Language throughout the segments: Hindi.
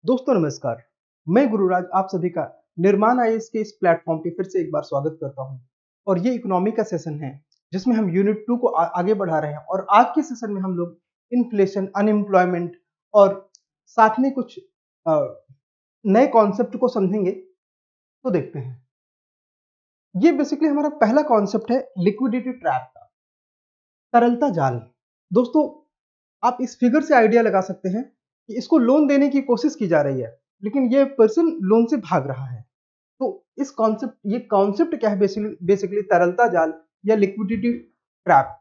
दोस्तों नमस्कार। मैं गुरुराज आप सभी का निर्माण आईएएस के इस प्लेटफॉर्म पे फिर से एक बार स्वागत करता हूं। और ये इकोनॉमी का सेशन है जिसमें हम यूनिट 2 को आगे बढ़ा रहे हैं। और आज के सेशन में हम लोग इन्फ्लेशन, अनएम्प्लॉयमेंट और साथ में कुछ नए कॉन्सेप्ट को समझेंगे। तो देखते हैं। ये बेसिकली हमारा पहला कॉन्सेप्ट है लिक्विडिटी ट्रैप का, तरलता जाल। दोस्तों आप इस फिगर से आइडिया लगा सकते हैं कि इसको लोन देने की कोशिश की जा रही है, लेकिन ये पर्सन लोन से भाग रहा है। तो ये कॉन्सेप्ट क्या है? बेसिकली तरलता जाल या लिक्विडिटी ट्रैप।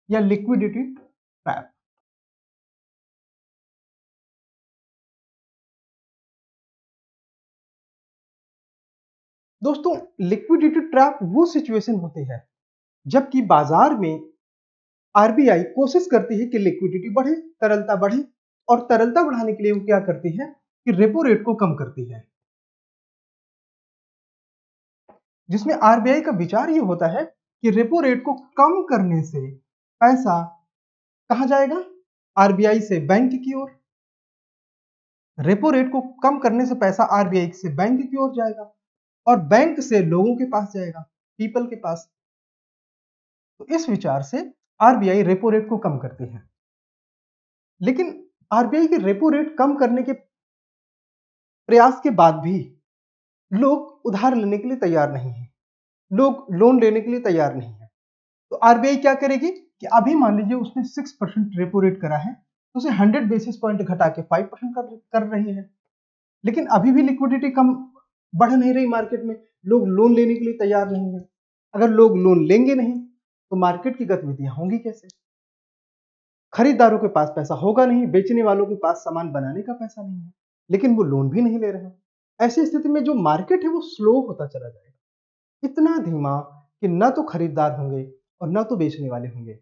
या लिक्विडिटी ट्रैप। दोस्तों लिक्विडिटी ट्रैप वो सिचुएशन होती है जबकि बाजार में आरबीआई कोशिश करती है कि लिक्विडिटी बढ़े, तरलता बढ़े। और तरलता बढ़ाने के लिए वो क्या करती है कि रेपो रेट को कम करती है, जिसमें आरबीआई का विचार ये होता है कि रेपो रेट को कम करने से पैसा कहां जाएगा? आरबीआई से बैंक की ओर। रेपो रेट को कम करने से पैसा आरबीआई से बैंक की ओर जाएगा और बैंक से लोगों के पास जाएगा, पीपल के पास। तो इस विचार से आरबीआई रेपो रेट को कम करती है। लेकिन आरबीआई की रेपो रेट कम करने के प्रयास के बाद भी लोग उधार लेने के लिए तैयार नहीं है, लोग लोन लेने के लिए तैयार नहीं है। तो आरबीआई क्या करेगी कि अभी मान लीजिए उसने 6% रेपो रेट करा है, तो उसे 100 बेसिस पॉइंट घटा के 5% कर रही है। लेकिन अभी भी लिक्विडिटी कम बढ़ नहीं रही मार्केट में, लोग लोन लेने के लिए तैयार नहीं है। अगर लोग लोन लेंगे नहीं तो मार्केट की गतिविधियां होंगी कैसे? खरीदारों के पास पैसा होगा नहीं, बेचने वालों के पास सामान बनाने का पैसा नहीं है, लेकिन वो लोन भी नहीं ले रहे हैं। ऐसी स्थिति में जो मार्केट है वो स्लो होता चला जाएगा, इतना धीमा कि ना तो खरीदार होंगे और ना तो बेचने वाले होंगे।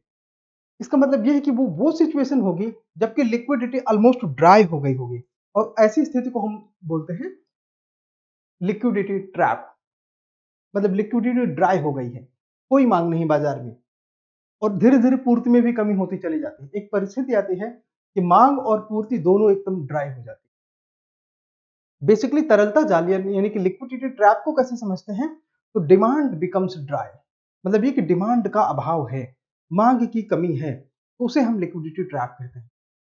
इसका मतलब यह है कि वो सिचुएशन होगी जबकि लिक्विडिटी ऑलमोस्ट ड्राई हो गई होगी। और ऐसी स्थिति को हम बोलते हैं लिक्विडिटी ट्रैप। मतलब लिक्विडिटी ड्राई हो गई है, कोई मांग नहीं बाजार में और धीरे धीरे पूर्ति में भी कमी होती चली जाती है। एक परिस्थिति आती है कि मांग और पूर्ति दोनों एकदम ड्राई हो जाती है। बेसिकली तरलता जाल यानी कि लिक्विडिटी ट्रैप को कैसे समझते हैं? तो डिमांड बिकम्स ड्राई, मतलब ये कि डिमांड का अभाव है, मांग की कमी है, तो उसे हम लिक्विडिटी ट्रैप कहते हैं।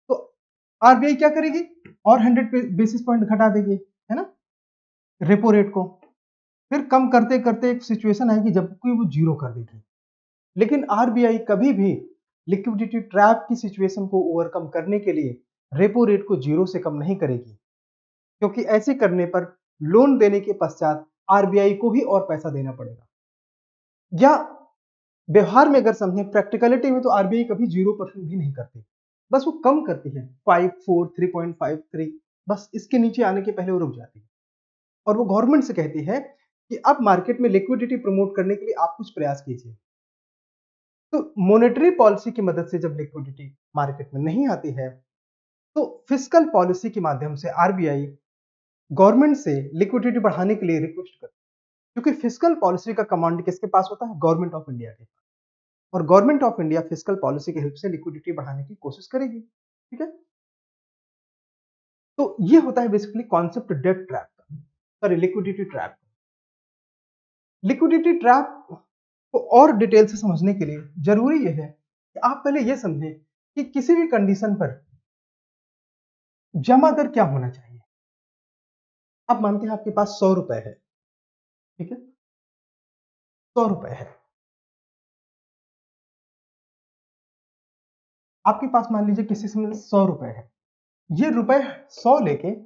तो आरबीआई क्या करेगी? और 100 बेसिस पॉइंट घटा देगी, है ना, रेपो रेट को। फिर कम करते करते एक सिचुएशन आएगी जब कोई वो जीरो कर देगी। लेकिन आरबीआई कभी भी लिक्विडिटी ट्रैप की सिचुएशन को ओवरकम करने के लिए रेपो रेट को जीरो से कम नहीं करेगी, क्योंकि ऐसे करने पर लोन देने के पश्चात आरबीआई को ही और पैसा देना पड़ेगा। या व्यवहार में अगर समझें, प्रैक्टिकलिटी में, तो आरबीआई कभी 0% भी नहीं करती, बस वो कम करती है 5, 4, 3.53, बस इसके नीचे आने के पहले वो रुक जाती है। और वो गवर्नमेंट से कहती है कि अब मार्केट में लिक्विडिटी प्रमोट करने के लिए आप कुछ प्रयास कीजिए। तो मॉनेटरी पॉलिसी की मदद से जब लिक्विडिटी मार्केट में नहीं आती है तो फिस्कल पॉलिसी के माध्यम से आरबीआई गवर्नमेंट से लिक्विडिटी बढ़ाने के लिए रिक्वेस्ट करती है, क्योंकि फिस्कल पॉलिसी का कमांड किसके पास होता है? गवर्नमेंट ऑफ इंडिया के पास। और government of India fiscal policy की हेल्प से लिक्विडिटी बढ़ाने की कोशिश करेगी। ठीक है, तो ये होता है बेसिकली कॉन्सेप्ट डेट ट्रैप का, sorry liquidity trap. Liquidity trap को और डिटेल से समझने के लिए जरूरी यह है कि आप पहले यह समझें कि किसी भी कंडीशन पर जमा दर क्या होना चाहिए। अब मानते हैं आपके पास 100 रुपए है, ठीक है, 100 रुपए है आपके पास, मान लीजिए किसी समय 100 रुपए है। ये रुपए 100 लेके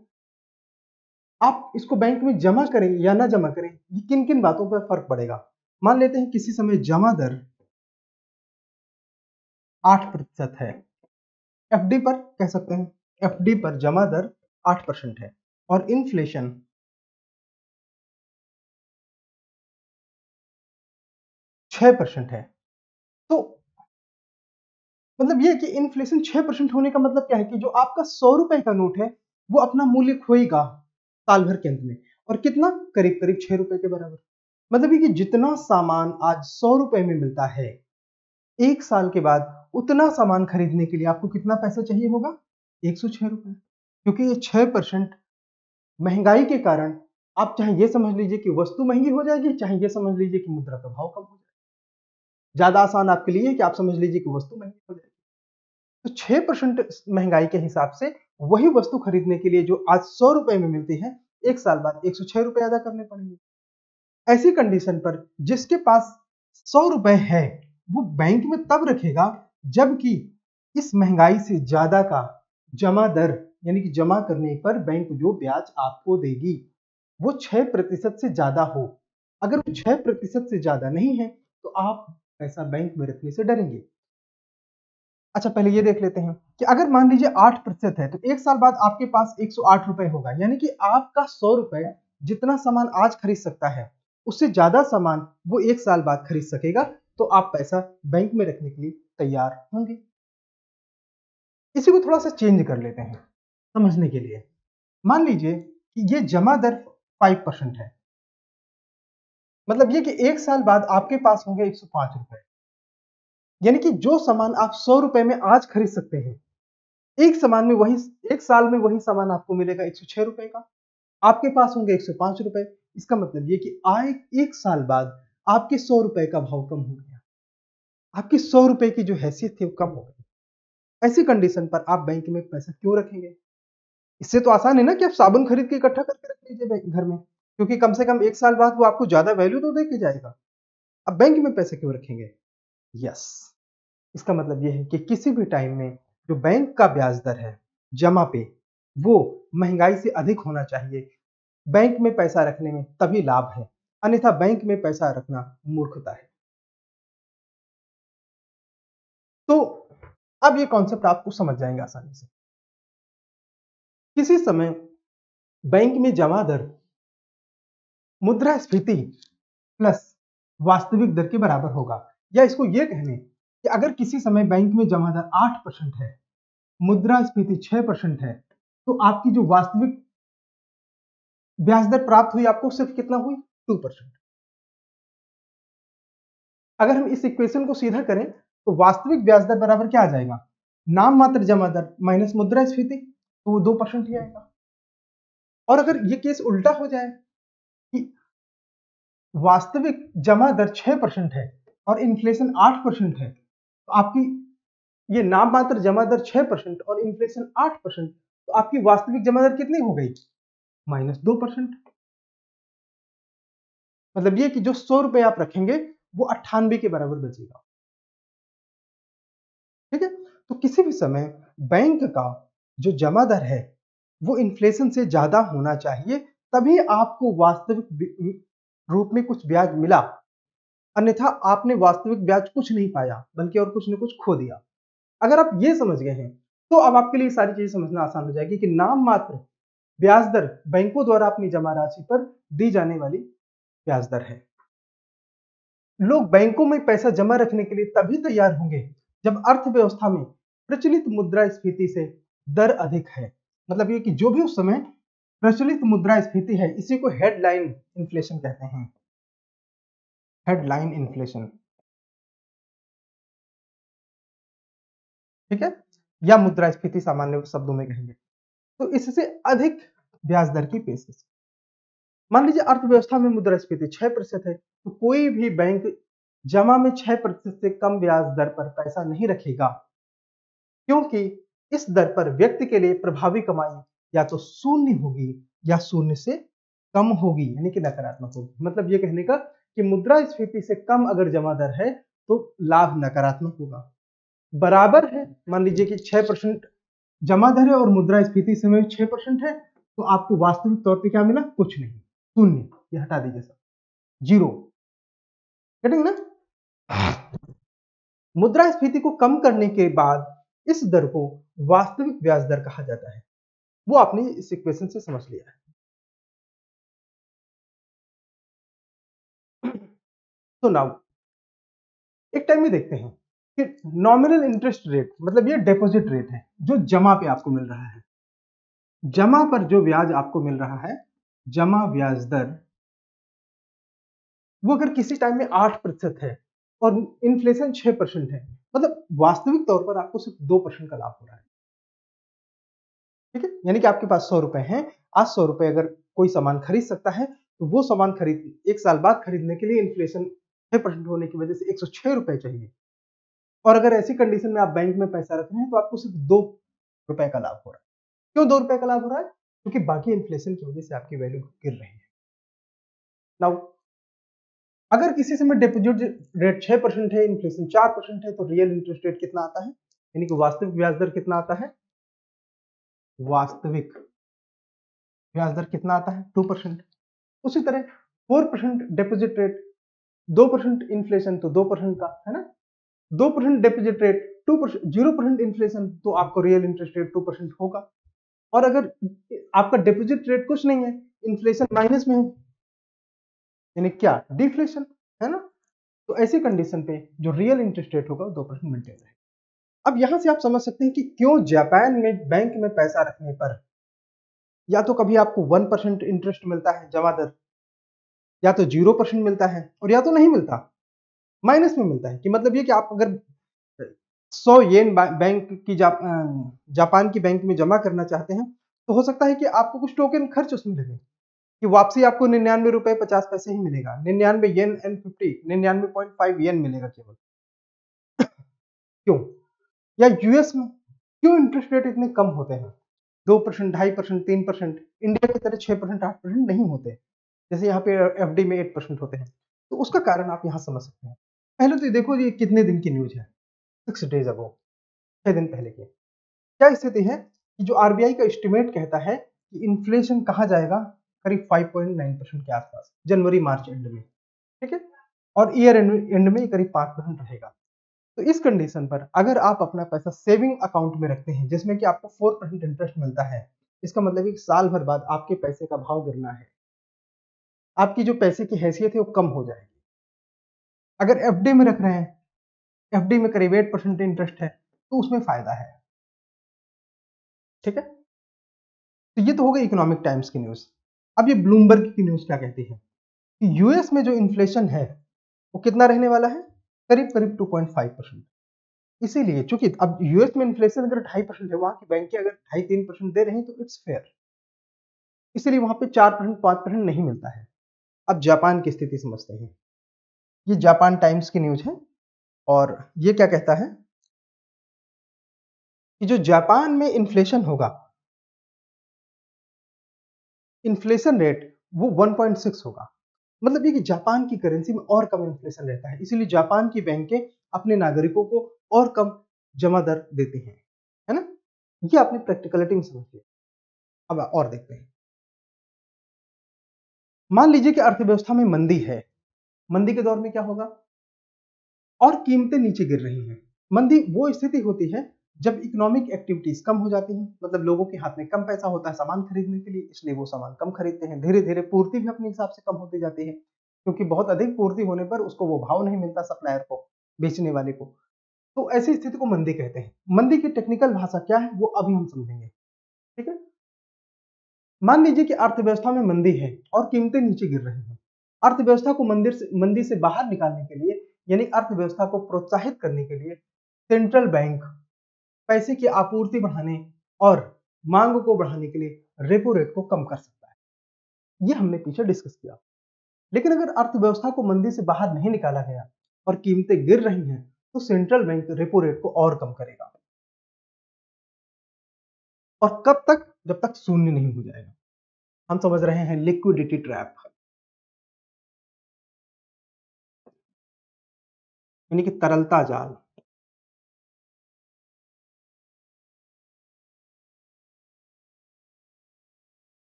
आप इसको बैंक में जमा करें या ना जमा करें, ये किन किन बातों पर फर्क पड़ेगा। मान लेते हैं किसी समय जमा दर 8% है, एफडी पर कह सकते हैं, एफडी पर जमा दर 8% है और इन्फ्लेशन 6% है। तो मतलब ये कि इन्फ्लेशन 6% होने का मतलब क्या है कि जो आपका 100 रुपए का नोट है वो अपना मूल्य खोएगा साल भर के अंत में, और कितना? करीब करीब 6 रुपए के बराबर। मतलब ये कि जितना सामान आज 100 रुपए में मिलता है, 1 साल के बाद उतना सामान खरीदने के लिए आपको कितना पैसा चाहिए होगा? 106 रुपए। क्योंकि ये 6% महंगाई के कारण, आप चाहे ये समझ लीजिए कि वस्तु महंगी हो जाएगी, चाहे ये समझ लीजिए कि मुद्रा का भाव कम हो जाएगा। ज्यादा आसान आपके लिए है कि आप समझ लीजिए कि वस्तु महंगी हो जाएगी। तो 6% महंगाई के हिसाब से वही वस्तु खरीदने के लिए जो आज 100 रुपए में मिलती है, 1 साल बाद 106 रुपए अदा करने पड़ेंगे। ऐसी कंडीशन पर जिसके पास 100 रुपए है, वो बैंक में तब रखेगा जबकि इस महंगाई से ज्यादा का जमा दर, यानी कि जमा करने पर बैंक जो ब्याज आपको देगी वो 6% से ज्यादा हो। अगर वो 6% से ज्यादा नहीं है तो आप पैसा बैंक में रखने से डरेंगे। अच्छा, पहले ये देख लेते हैं कि अगर मान लीजिए 8% है तो 1 साल बाद आपके पास 108 रुपए होगा, यानी कि आपका 100 रुपए जितना सामान आज खरीद सकता है उससे ज्यादा सामान वो 1 साल बाद खरीद सकेगा। तो आप पैसा बैंक में रखने के लिए तैयार होंगे। इसी को थोड़ा सा चेंज कर लेते हैं समझने के लिए। मान लीजिए कि ये जमा दर 5% है, मतलब ये कि 1 साल बाद आपके पास होंगे 105 रुपए, यानी कि जो सामान आप 100 रुपए में आज खरीद सकते हैं, एक सामान में वही, 1 साल में वही सामान आपको मिलेगा 106 रुपए का। आपके पास होंगे 105 रुपए। इसका मतलब ये कि आए 1 साल बाद आपके 100 रुपए का भाव कम हो गया, आपकी 100 रुपए की जो हैसियत थी वो कम हो गई। ऐसी कंडीशन पर आप बैंक में पैसा क्यों रखेंगे? इससे तो आसान है ना कि आप साबुन खरीद के इकट्ठा करके रख लीजिए घर में, क्योंकि कम से कम 1 साल बाद वो आपको ज्यादा वैल्यू तो दे के जाएगा। अब बैंक में पैसे क्यों रखेंगे? यस, इसका मतलब यह है कि किसी भी टाइम में जो बैंक का ब्याज दर है जमा पे, वो महंगाई से अधिक होना चाहिए। बैंक में पैसा रखने में तभी लाभ है, अन्यथा बैंक में पैसा रखना मूर्खता है। तो अब ये कॉन्सेप्ट आपको समझ जाएंगे आसानी से। किसी समय बैंक में जमा दर मुद्रास्फीति प्लस वास्तविक दर के बराबर होगा, या इसको ये कहने कि अगर किसी समय बैंक में जमा दर 8% है, मुद्रास्फीति 6% है, तो आपकी जो वास्तविक ब्याज दर प्राप्त हुई आपको सिर्फ कितना हुई? 2%। अगर हम इस इक्वेशन को सीधा करें तो वास्तविक ब्याज दर बराबर क्या आ जाएगा? नाम मात्र जमा दर माइनस मुद्रास्फीति, तो वो 2% ही आएगा। और अगर ये केस उल्टा हो जाए कि वास्तविक जमा दर 6% है और इन्फ्लेशन 8% है, तो आपकी ये नाम मात्र जमा दर 6% और इन्फ्लेशन 8%, तो आपकी वास्तविक जमा दर कितनी हो गई? माइनस 2%। मतलब ये कि जो 100 रुपए आप रखेंगे वो 98 के बराबर बचेगा। ठीक है, तो किसी भी समय बैंक का जो जमा दर है वो इन्फ्लेशन से ज्यादा होना चाहिए, तभी आपको वास्तविक रूप में कुछ ब्याज मिला, अन्यथा आपने वास्तविक ब्याज कुछ नहीं पाया बल्कि और कुछ न कुछ खो दिया। अगर आप ये समझ गए हैं तो अब आपके लिए सारी चीजें समझना आसान हो जाएगी कि नाम मात्र ब्याज दर बैंकों द्वारा अपनी जमा राशि पर दी जाने वाली ब्याज दर है। लोग बैंकों में पैसा जमा रखने के लिए तभी तैयार होंगे जब अर्थव्यवस्था में प्रचलित मुद्रास्फीति से दर अधिक है। मतलब ये कि जो भी उस समय प्रचलित मुद्रास्फीति है, इसी को हेडलाइन इन्फ्लेशन कहते हैं। हेडलाइन इन्फ्लेशन, ठीक है, या मुद्रास्फीति सामान्य शब्दों में कहेंगे। तो इससे अधिक ब्याज दर की पेशकश। मान लीजिए अर्थव्यवस्था में मुद्रास्फीति 6% है, तो कोई भी बैंक जमा में 6% से कम ब्याज दर पर पैसा नहीं रखेगा, क्योंकि इस दर पर व्यक्ति के लिए प्रभावी कमाई या तो शून्य होगी या शून्य से कम होगी, यानी कि नकारात्मक होगी। मतलब ये कहने का कि मुद्रास्फीति से कम अगर जमा दर है तो लाभ नकारात्मक होगा। बराबर है, मान लीजिए कि 6% जमा दर है और मुद्रास्फीति समय 6% है, तो आपको वास्तविक तौर पे क्या मिला? कुछ नहीं, शून्य। ये हटा दीजिए सब, जीरो। कटेंगे ना? मुद्रास्फीति को कम करने के बाद इस दर को वास्तविक ब्याज दर कहा जाता है। वो आपने इस इक्वेशन से समझ लिया है। तो नाउ एक टाइम में देखते हैं कि नॉमिनल इंटरेस्ट रेट, मतलब ये डिपॉजिट रेट है जो जमा पे आपको मिल रहा है। जमा पर जो ब्याज आपको मिल रहा है, जमा ब्याज दर वो अगर किसी टाइम में 8% है और इन्फ्लेशन 6% है, मतलब वास्तविक तौर पर आपको सिर्फ 2% का लाभ हो रहा है। ठीक है, यानी कि आपके पास 100 रुपए हैं, आज 100 रुपए अगर कोई सामान खरीद सकता है तो वो सामान खरीद 1 साल बाद खरीदने के लिए इन्फ्लेशन 6% होने की वजह से 106 रुपए चाहिए। और अगर ऐसी कंडीशन में आप बैंक में पैसा रख रहे हैं तो आपको सिर्फ 2 रुपए का लाभ हो रहा है। क्यों 2 रुपए का लाभ हो रहा है? क्योंकि बाकी इन्फ्लेशन की वजह से आपकी वैल्यू गिर रही है। नाउ अगर किसी समय डिपॉजिट रेट 6% है, इन्फ्लेशन 4% है, तो रियल इंटरेस्ट रेट कितना आता है? यानी कि वास्तविक ब्याज दर कितना आता है? वास्तविक ब्याज दर कितना आता है? 2%। उसी तरह 4% डिपॉजिट रेट, 2% इन्फ्लेशन तो 2% का है ना, 2% डिपॉजिट रेट, 2% 0% इन्फ्लेशन तो आपको रियल इंटरेस्ट रेट 2% होगा। और अगर आपका डिपॉजिट रेट कुछ नहीं है, इन्फ्लेशन माइनस में है, यानी क्या? डिफ्लेशन, है ना। तो ऐसी कंडीशन पे जो रियल इंटरेस्ट रेट होगा 2% मेंटेन रहेगा। अब यहां से आप समझ सकते हैं कि क्यों जापान में बैंक में पैसा रखने पर या तो कभी आपको 1% इंटरेस्ट मिलता है जमा दर, या तो 0% मिलता है, और या तो नहीं मिलता, माइनस में मिलता है। कि मतलब ये कि आप अगर 100 येन बैंक की जापान की बैंक में जमा करना चाहते हैं तो हो सकता है कि आपको कुछ टोकन खर्च उसमें लगे, कि वापसी आपको 99 रुपए 50 पैसे ही मिलेगा, 99 येन एंड 50, 99.5 येन मिलेगा केवल। क्यों? या यूएस में क्यों इंटरेस्ट रेट इतने कम होते हैं? 2%, 2.5%, 3%, इंडिया की तरह 6%, 8% नहीं होते, जैसे यहाँ पे एफडी में 8% होते हैं। तो उसका कारण आप यहाँ समझ सकते हैं। पहले तो देखो ये कितने दिन की न्यूज है, 6 डेज अगो, 6 दिन पहले की। क्या स्थिति है कि जो आरबीआई का एस्टिमेट कहता है कि इन्फ्लेशन कहाँ जाएगा, करीब 5.9% के आसपास जनवरी मार्च एंड में, ठीक है, और ईयर एंड में करीब 5% रहेगा। तो इस कंडीशन पर अगर आप अपना पैसा सेविंग अकाउंट में रखते हैं जिसमें कि आपको 4% इंटरेस्ट मिलता है, इसका मतलब है कि साल भर बाद आपके पैसे का भाव गिरना है, आपकी जो पैसे की हैसियत है वो कम हो जाएगी। अगर एफडी में रख रहे हैं, एफडी में करीब 8% इंटरेस्ट है, तो उसमें फायदा है। ठीक है, तो ये तो हो गई इकोनॉमिक टाइम्स की न्यूज। अब ये ब्लूमबर्ग की न्यूज क्या कहती है कि यूएस में जो इन्फ्लेशन है वो कितना रहने वाला है, करीब करीब 2.5%। इसीलिए चूंकि अब यूएस में इन्फ्लेशन अगर 2.5% है, वहां की बैंकें अगर 2.5-3% दे रही हैं तो इट्स फेयर, इसीलिए वहां पे 4% 5% नहीं मिलता है। अब जापान की स्थिति समझते हैं। ये जापान टाइम्स की न्यूज है और ये क्या कहता है कि जो जापान में इन्फ्लेशन होगा, इन्फ्लेशन रेट वो 1.6 होगा। मतलब ये कि जापान की करेंसी में और कम इन्फ्लेशन रहता है, इसीलिए जापान की बैंकें अपने नागरिकों को और कम जमा दर देती हैं, है ना। ये आपने प्रैक्टिकलिटी में समझ लिया। अब और देखते हैं। मान लीजिए कि अर्थव्यवस्था में मंदी है, मंदी के दौर में क्या होगा, और कीमतें नीचे गिर रही हैं। मंदी वो स्थिति होती है जब इकोनॉमिक एक्टिविटीज कम हो जाती हैं, मतलब लोगों के हाथ में कम पैसा होता है सामान खरीदने के लिए, इसलिए वो सामान कम खरीदते हैं। धीरे धीरे पूर्ति भी अपने हिसाब से कम होती जाती है, क्योंकि बहुत अधिक पूर्ति होने पर उसको वो भाव नहीं मिलता सप्लायर को, बेचने वाले को। तो ऐसी स्थिति को मंदी कहते हैं। मंदी की टेक्निकल भाषा क्या है वो अभी हम समझेंगे। ठीक है, मान लीजिए कि अर्थव्यवस्था में मंदी है और कीमतें नीचे गिर रही हैं। अर्थव्यवस्था को मंदी से बाहर निकालने के लिए, यानी अर्थव्यवस्था को प्रोत्साहित करने के लिए सेंट्रल बैंक पैसे की आपूर्ति बढ़ाने और मांग को बढ़ाने के लिए रेपो रेट को कम कर सकता है। ये हमने पीछे डिस्कस किया। लेकिन अगर अर्थव्यवस्था को मंदी से बाहर नहीं निकाला गया और कीमतें गिर रही हैं तो सेंट्रल बैंक रेपो रेट को और कम करेगा। और कब तक? जब तक शून्य नहीं हो जाएगा। हम समझ रहे हैं लिक्विडिटी ट्रैप, यानी कि तरलता जाल।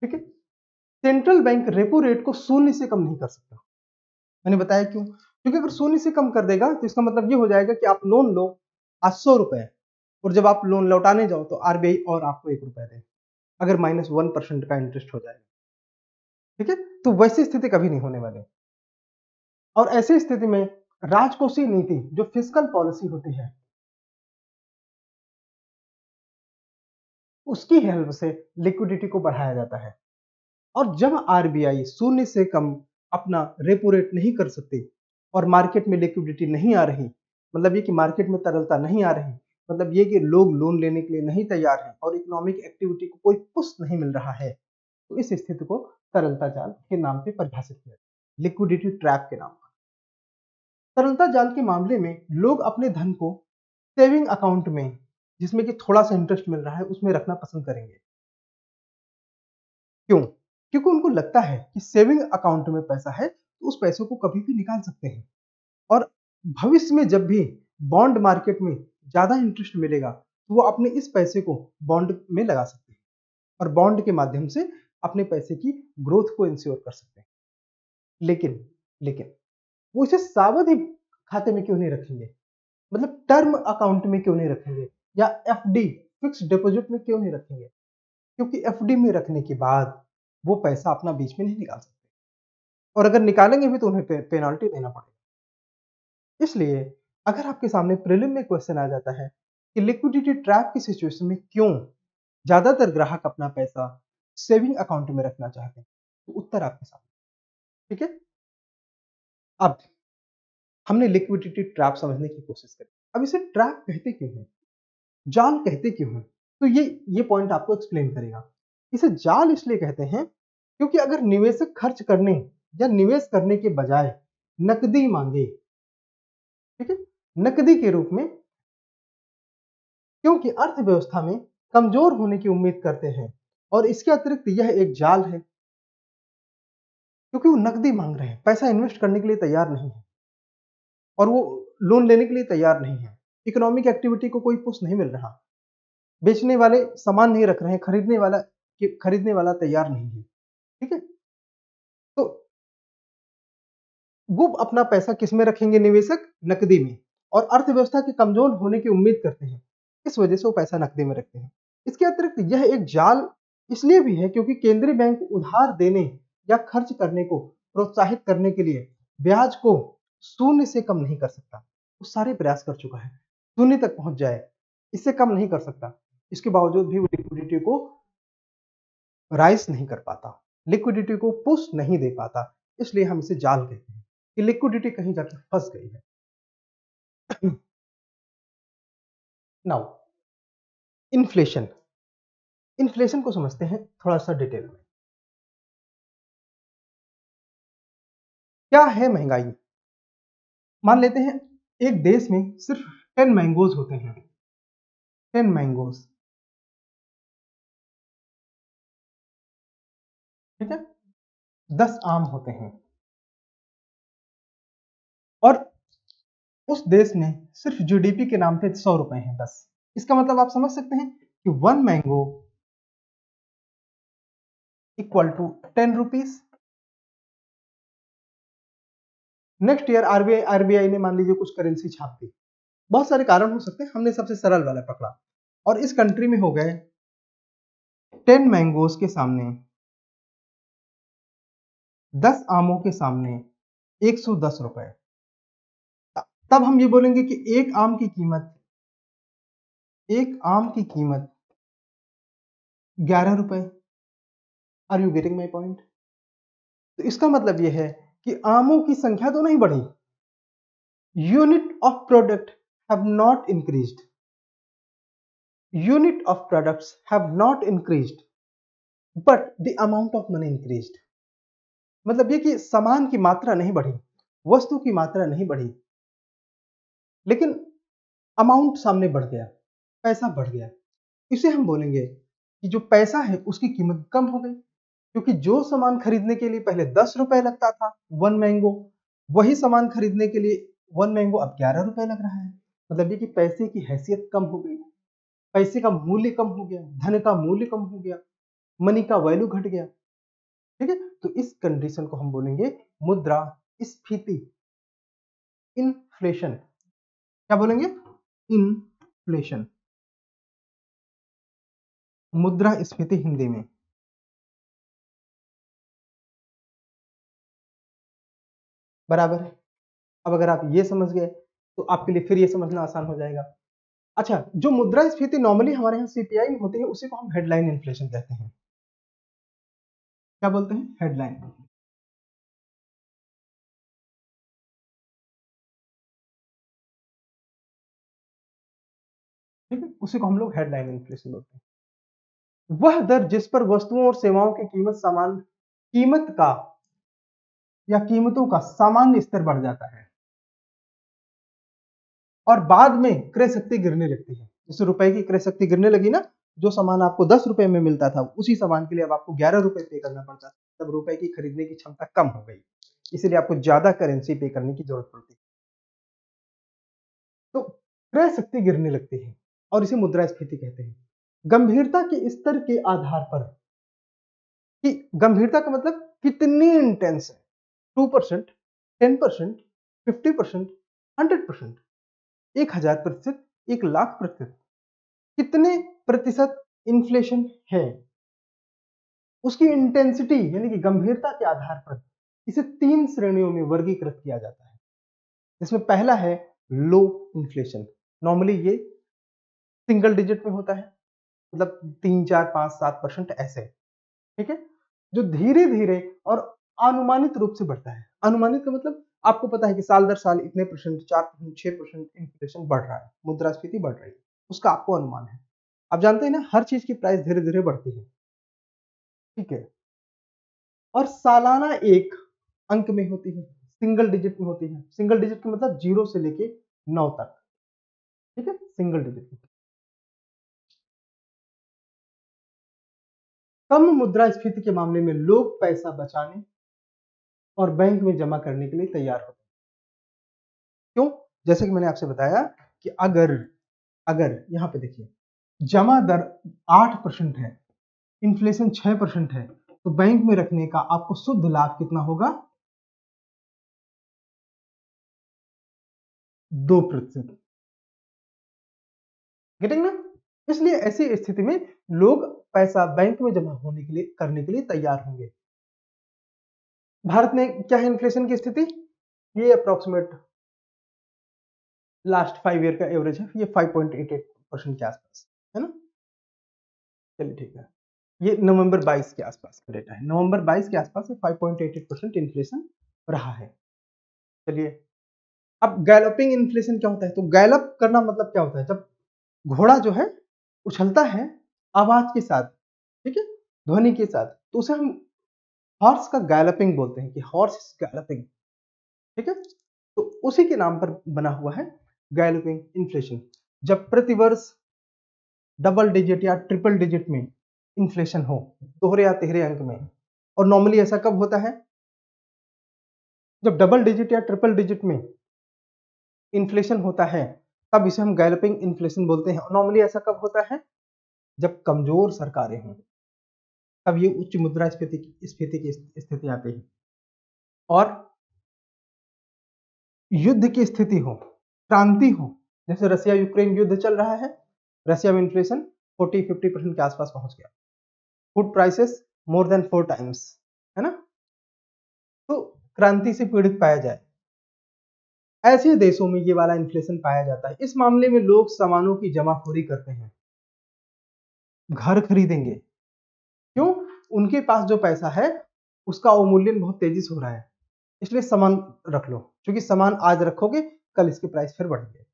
ठीक है, सेंट्रल बैंक रेपो रेट को शून्य से कम नहीं कर सकता। मैंने बताया क्यों, क्योंकि अगर शून्य से कम कर देगा तो इसका मतलब ये हो जाएगा कि आप लोन लो आज 100 रुपए, और जब आप लोन लौटाने जाओ तो आरबीआई और आपको 1 रुपए दे, अगर -1% का इंटरेस्ट हो जाएगा। ठीक है, तो वैसी स्थिति कभी नहीं होने वाली। और ऐसी स्थिति में राजकोषीय नीति, जो फिस्कल पॉलिसी होती है, उसकी हेल्प से लिक्विडिटी को बढ़ाया जाता है। और जब आरबीआई शून्य से कम अपना रेपो रेट नहीं कर सकते और मार्केट में लिक्विडिटी नहीं आ रही, मतलब ये कि मार्केट में तरलता नहीं आ रही, मतलब ये कि लोग लोन लेने के लिए नहीं तैयार हैं और इकोनॉमिक एक्टिविटी को कोई पुश नहीं मिल रहा है, तो इस स्थिति को तरलता जाल के नाम पे परिभाषित किया, लिक्विडिटी ट्रैप के नाम पर। तरलता जाल के मामले में लोग अपने धन को सेविंग अकाउंट में, जिसमें कि थोड़ा सा इंटरेस्ट मिल रहा है, उसमें रखना पसंद करेंगे। क्यों? क्योंकि उनको लगता है कि सेविंग अकाउंट में पैसा है तो उस पैसों को कभी भी निकाल सकते हैं और भविष्य में जब भी बॉन्ड मार्केट में ज्यादा इंटरेस्ट मिलेगा तो वो अपने इस पैसे को बॉन्ड में लगा सकते हैं और बॉन्ड के माध्यम से अपने पैसे की ग्रोथ को इंश्योर कर सकते हैं। लेकिन लेकिन वो इसे सावधि खाते में क्यों नहीं रखेंगे, मतलब टर्म अकाउंट में क्यों नहीं रखेंगे या एफडी फिक्स डिपॉजिट में क्यों नहीं रखेंगे? क्योंकि एफडी में रखने के बाद वो पैसा अपना बीच में नहीं निकाल सकते और अगर निकालेंगे भी तो उन्हें पेनाल्टी देना पड़ेगा। इसलिए अगर आपके सामने प्रीलिम में क्वेश्चन आ जाता है कि लिक्विडिटी ट्रैप की सिचुएशन में क्यों ज्यादातर ग्राहक अपना पैसा सेविंग अकाउंट में रखना चाहते हैं, तो उत्तर आपके सामने। ठीक है, अब हमने लिक्विडिटी ट्रैप समझने की कोशिश करी। अब इसे ट्रैप कहते क्यों हैं, जाल कहते क्यों हैं, तो ये पॉइंट आपको एक्सप्लेन करेगा। इसे जाल इसलिए कहते हैं क्योंकि अगर निवेशक खर्च करने या निवेश करने के बजाय नकदी मांगे, ठीक है, नकदी के रूप में, क्योंकि अर्थव्यवस्था में कमजोर होने की उम्मीद करते हैं और इसके अतिरिक्त यह एक जाल है क्योंकि वो नकदी मांग रहे हैं, पैसा इन्वेस्ट करने के लिए तैयार नहीं है और वो लोन लेने के लिए तैयार नहीं है, इकोनॉमिक एक्टिविटी को कोई पुश नहीं मिल रहा, बेचने वाले सामान नहीं रख रहे हैं, खरीदने वाला तैयार नहीं है। ठीक है, तो वो अपना पैसा किस में रखेंगे निवेशक, नकदी में, और अर्थव्यवस्था के कमजोर होने की उम्मीद करते हैं, इस वजह से वो पैसा नकदी में रखते हैं। इसके अतिरिक्त यह एक जाल इसलिए भी है क्योंकि केंद्रीय बैंक उधार देने या खर्च करने को प्रोत्साहित करने के लिए ब्याज को शून्य से कम नहीं कर सकता, वो सारे प्रयास कर चुका है शून्य तक पहुंच जाए, इससे कम नहीं कर सकता, इसके बावजूद भी वो लिक्विडिटी को राइज नहीं कर पाता, लिक्विडिटी को पुश नहीं दे पाता, इसलिए हम इसे जाल कहते हैं कि लिक्विडिटी कहीं जाकर फंस गई है। नाउ इन्फ्लेशन, इन्फ्लेशन को समझते हैं थोड़ा सा डिटेल में। क्या है महंगाई? मान लेते हैं एक देश में सिर्फ 10 मैंगोज होते हैं, 10 मैंगोज, ठीक है, 10 आम होते हैं और उस देश में सिर्फ जीडीपी के नाम पे 100 रुपए हैं बस। इसका मतलब आप समझ सकते हैं कि 1 mango equal to 10 rupees. Next year RBI ने मान लीजिए कुछ करेंसी छाप दी, बहुत सारे कारण हो सकते हैं, हमने सबसे सरल वाला पकड़ा और इस कंट्री में हो गए 10 मैंगोज के सामने, 10 आमों के सामने 110 रुपए, तब हम ये बोलेंगे कि एक आम की कीमत 11 रुपए। Are you getting my point? तो इसका मतलब यह है कि आमों की संख्या तो नहीं बढ़ी, unit of product have not increased, unit of products have not increased but the amount of money increased. मतलब ये कि सामान की मात्रा नहीं बढ़ी, वस्तु की मात्रा नहीं बढ़ी, लेकिन अमाउंट सामने बढ़ गया, पैसा बढ़ गया। इसे हम बोलेंगे कि जो पैसा है उसकी कीमत कम हो गई, क्योंकि जो सामान खरीदने के लिए पहले 10 रुपए लगता था 1 मैंगो, वही सामान खरीदने के लिए 1 मैंगो अब 11 रुपए लग रहा है। मतलब ये कि पैसे की हैसियत कम हो गई, पैसे का मूल्य कम हो गया, धन का मूल्य कम हो गया, मनी का वैल्यू घट गया। ठीक है, तो इस कंडीशन को हम बोलेंगे मुद्रा स्फीति, इन्फ्लेशन। क्या बोलेंगे? इन्फ्लेशन, मुद्रा स्फीति हिंदी में। बराबर है। अब अगर आप ये समझ गए तो आपके लिए फिर ये समझना आसान हो जाएगा। अच्छा, जो मुद्रास्फीति नॉर्मली हमारे यहाँ सीपीआई में होती है उसी को हम हेडलाइन इन्फ्लेशन कहते हैं। क्या बोलते हैं? हेडलाइन। ठीक है, उसी को हम लोग हेडलाइन इन्फ्लेशन बोलते हैं। वह दर जिस पर वस्तुओं और सेवाओं की कीमत का या कीमतों का सामान्य स्तर बढ़ जाता है और बाद में क्रय शक्ति गिरने लगती है। जैसे रुपए की क्रय शक्ति गिरने लगी ना, जो सामान आपको 10 रुपए में मिलता था उसी सामान के लिए अब आपको 11 रुपए पे करना पड़ता है, तब रुपए की खरीदने की क्षमता कम हो गई, इसलिए आपको ज्यादा करेंसी पे करने की जरूरत पड़ती है। तो क्रय शक्ति गिरने लगती है और इसे मुद्रास्फीति कहते हैं। गंभीरता के स्तर के आधार पर, कि गंभीरता का मतलब कितनी इंटेंस है, 2%, 10%, 50%, 100%, 1000%, 1,00,000%, कितने प्रतिशत इन्फ्लेशन है, उसकी इंटेंसिटी यानी कि गंभीरता के आधार पर इसे 3 श्रेणियों में वर्गीकृत किया जाता है। इसमें पहला है लो इन्फ्लेशन। नॉर्मली ये सिंगल डिजिट में होता है, मतलब 3, 4, 5, 7% ऐसे, ठीक है, जो धीरे धीरे और अनुमानित रूप से बढ़ता है। अनुमानित का मतलब आपको पता है कि साल दर साल इतने परसेंट, 4%, 6% इन्फ्लेशन बढ़ रहा है, मुद्रास्फीति बढ़ रही है, उसका आपको अनुमान है। आप जानते हैं ना, हर चीज की प्राइस धीरे धीरे बढ़ती है, ठीक है, और सालाना एक अंक में होती है, सिंगल डिजिट में होती है। सिंगल डिजिट का मतलब 0 से लेके 9 तक, ठीक है, सिंगल डिजिट में। कम मुद्रास्फीति के मामले में लोग पैसा बचाने और बैंक में जमा करने के लिए तैयार होते हैं। क्यों? जैसे कि मैंने आपसे बताया कि अगर अगर यहां पे देखिए, जमा दर 8% है, इन्फ्लेशन 6% है, तो बैंक में रखने का आपको शुद्ध लाभ कितना होगा? 2%। गेटिंग ना? इसलिए ऐसी स्थिति में लोग पैसा बैंक में जमा होने के लिए करने के लिए तैयार होंगे। भारत में क्या है इन्फ्लेशन की स्थिति? ये अप्रोक्सीमेट लास्ट 5 ईयर का एवरेज है, ये 5.88% के आसपास है ना। चलिए ठीक है, ये नवंबर 22 के आसपास का डेटा है। नवंबर 22 के आसपास 5.88% इन्फ्लेशन रहा है। चलिए, अब गैलोपिंग इन्फ्लेशन क्या होता है? तो गैलप करना मतलब क्या होता है? जब घोड़ा जो है उछलता है आवाज के साथ, ठीक है, ध्वनि के साथ, तो उसे हम हॉर्स का गैलपिंग बोलते हैं कि हॉर्स इज गैलपिंग, ठीक है। तो उसी के नाम पर बना हुआ है गैलपिंग इन्फ्लेशन। जब प्रतिवर्ष डबल डिजिट या ट्रिपल डिजिट में इन्फ्लेशन हो, दोहरे या तिहरे अंक में, और नॉर्मली ऐसा कब होता है? जब डबल डिजिट या ट्रिपल डिजिट में इन्फ्लेशन होता है, तब इसे हम गैलपिंग इन्फ्लेशन बोलते हैं। नॉर्मली ऐसा कब होता है? जब कमजोर सरकारें हों, तब ये उच्च मुद्रास्फीति की स्थिति आती है। और युद्ध की स्थिति हो, क्रांति हो, जैसे रसिया यूक्रेन युद्ध चल रहा है, रसिया में इन्फ्लेशन 40-50% के आसपास पहुंच गया, food prices more than 4 times, है ना। तो क्रांति से पीड़ित पाया जाए, ऐसे देशों में ये वाला इन्फ्लेशन पाया जाता है। इस मामले में लोग सामानों की जमाखोरी करते हैं, घर खरीदेंगे। क्यों? उनके पास जो पैसा है उसका अवमूल्यन बहुत तेजी से हो रहा है, इसलिए सामान रख लो, क्योंकि सामान आज रखोगे कल इसके प्राइस फिर बढ़ेंगे,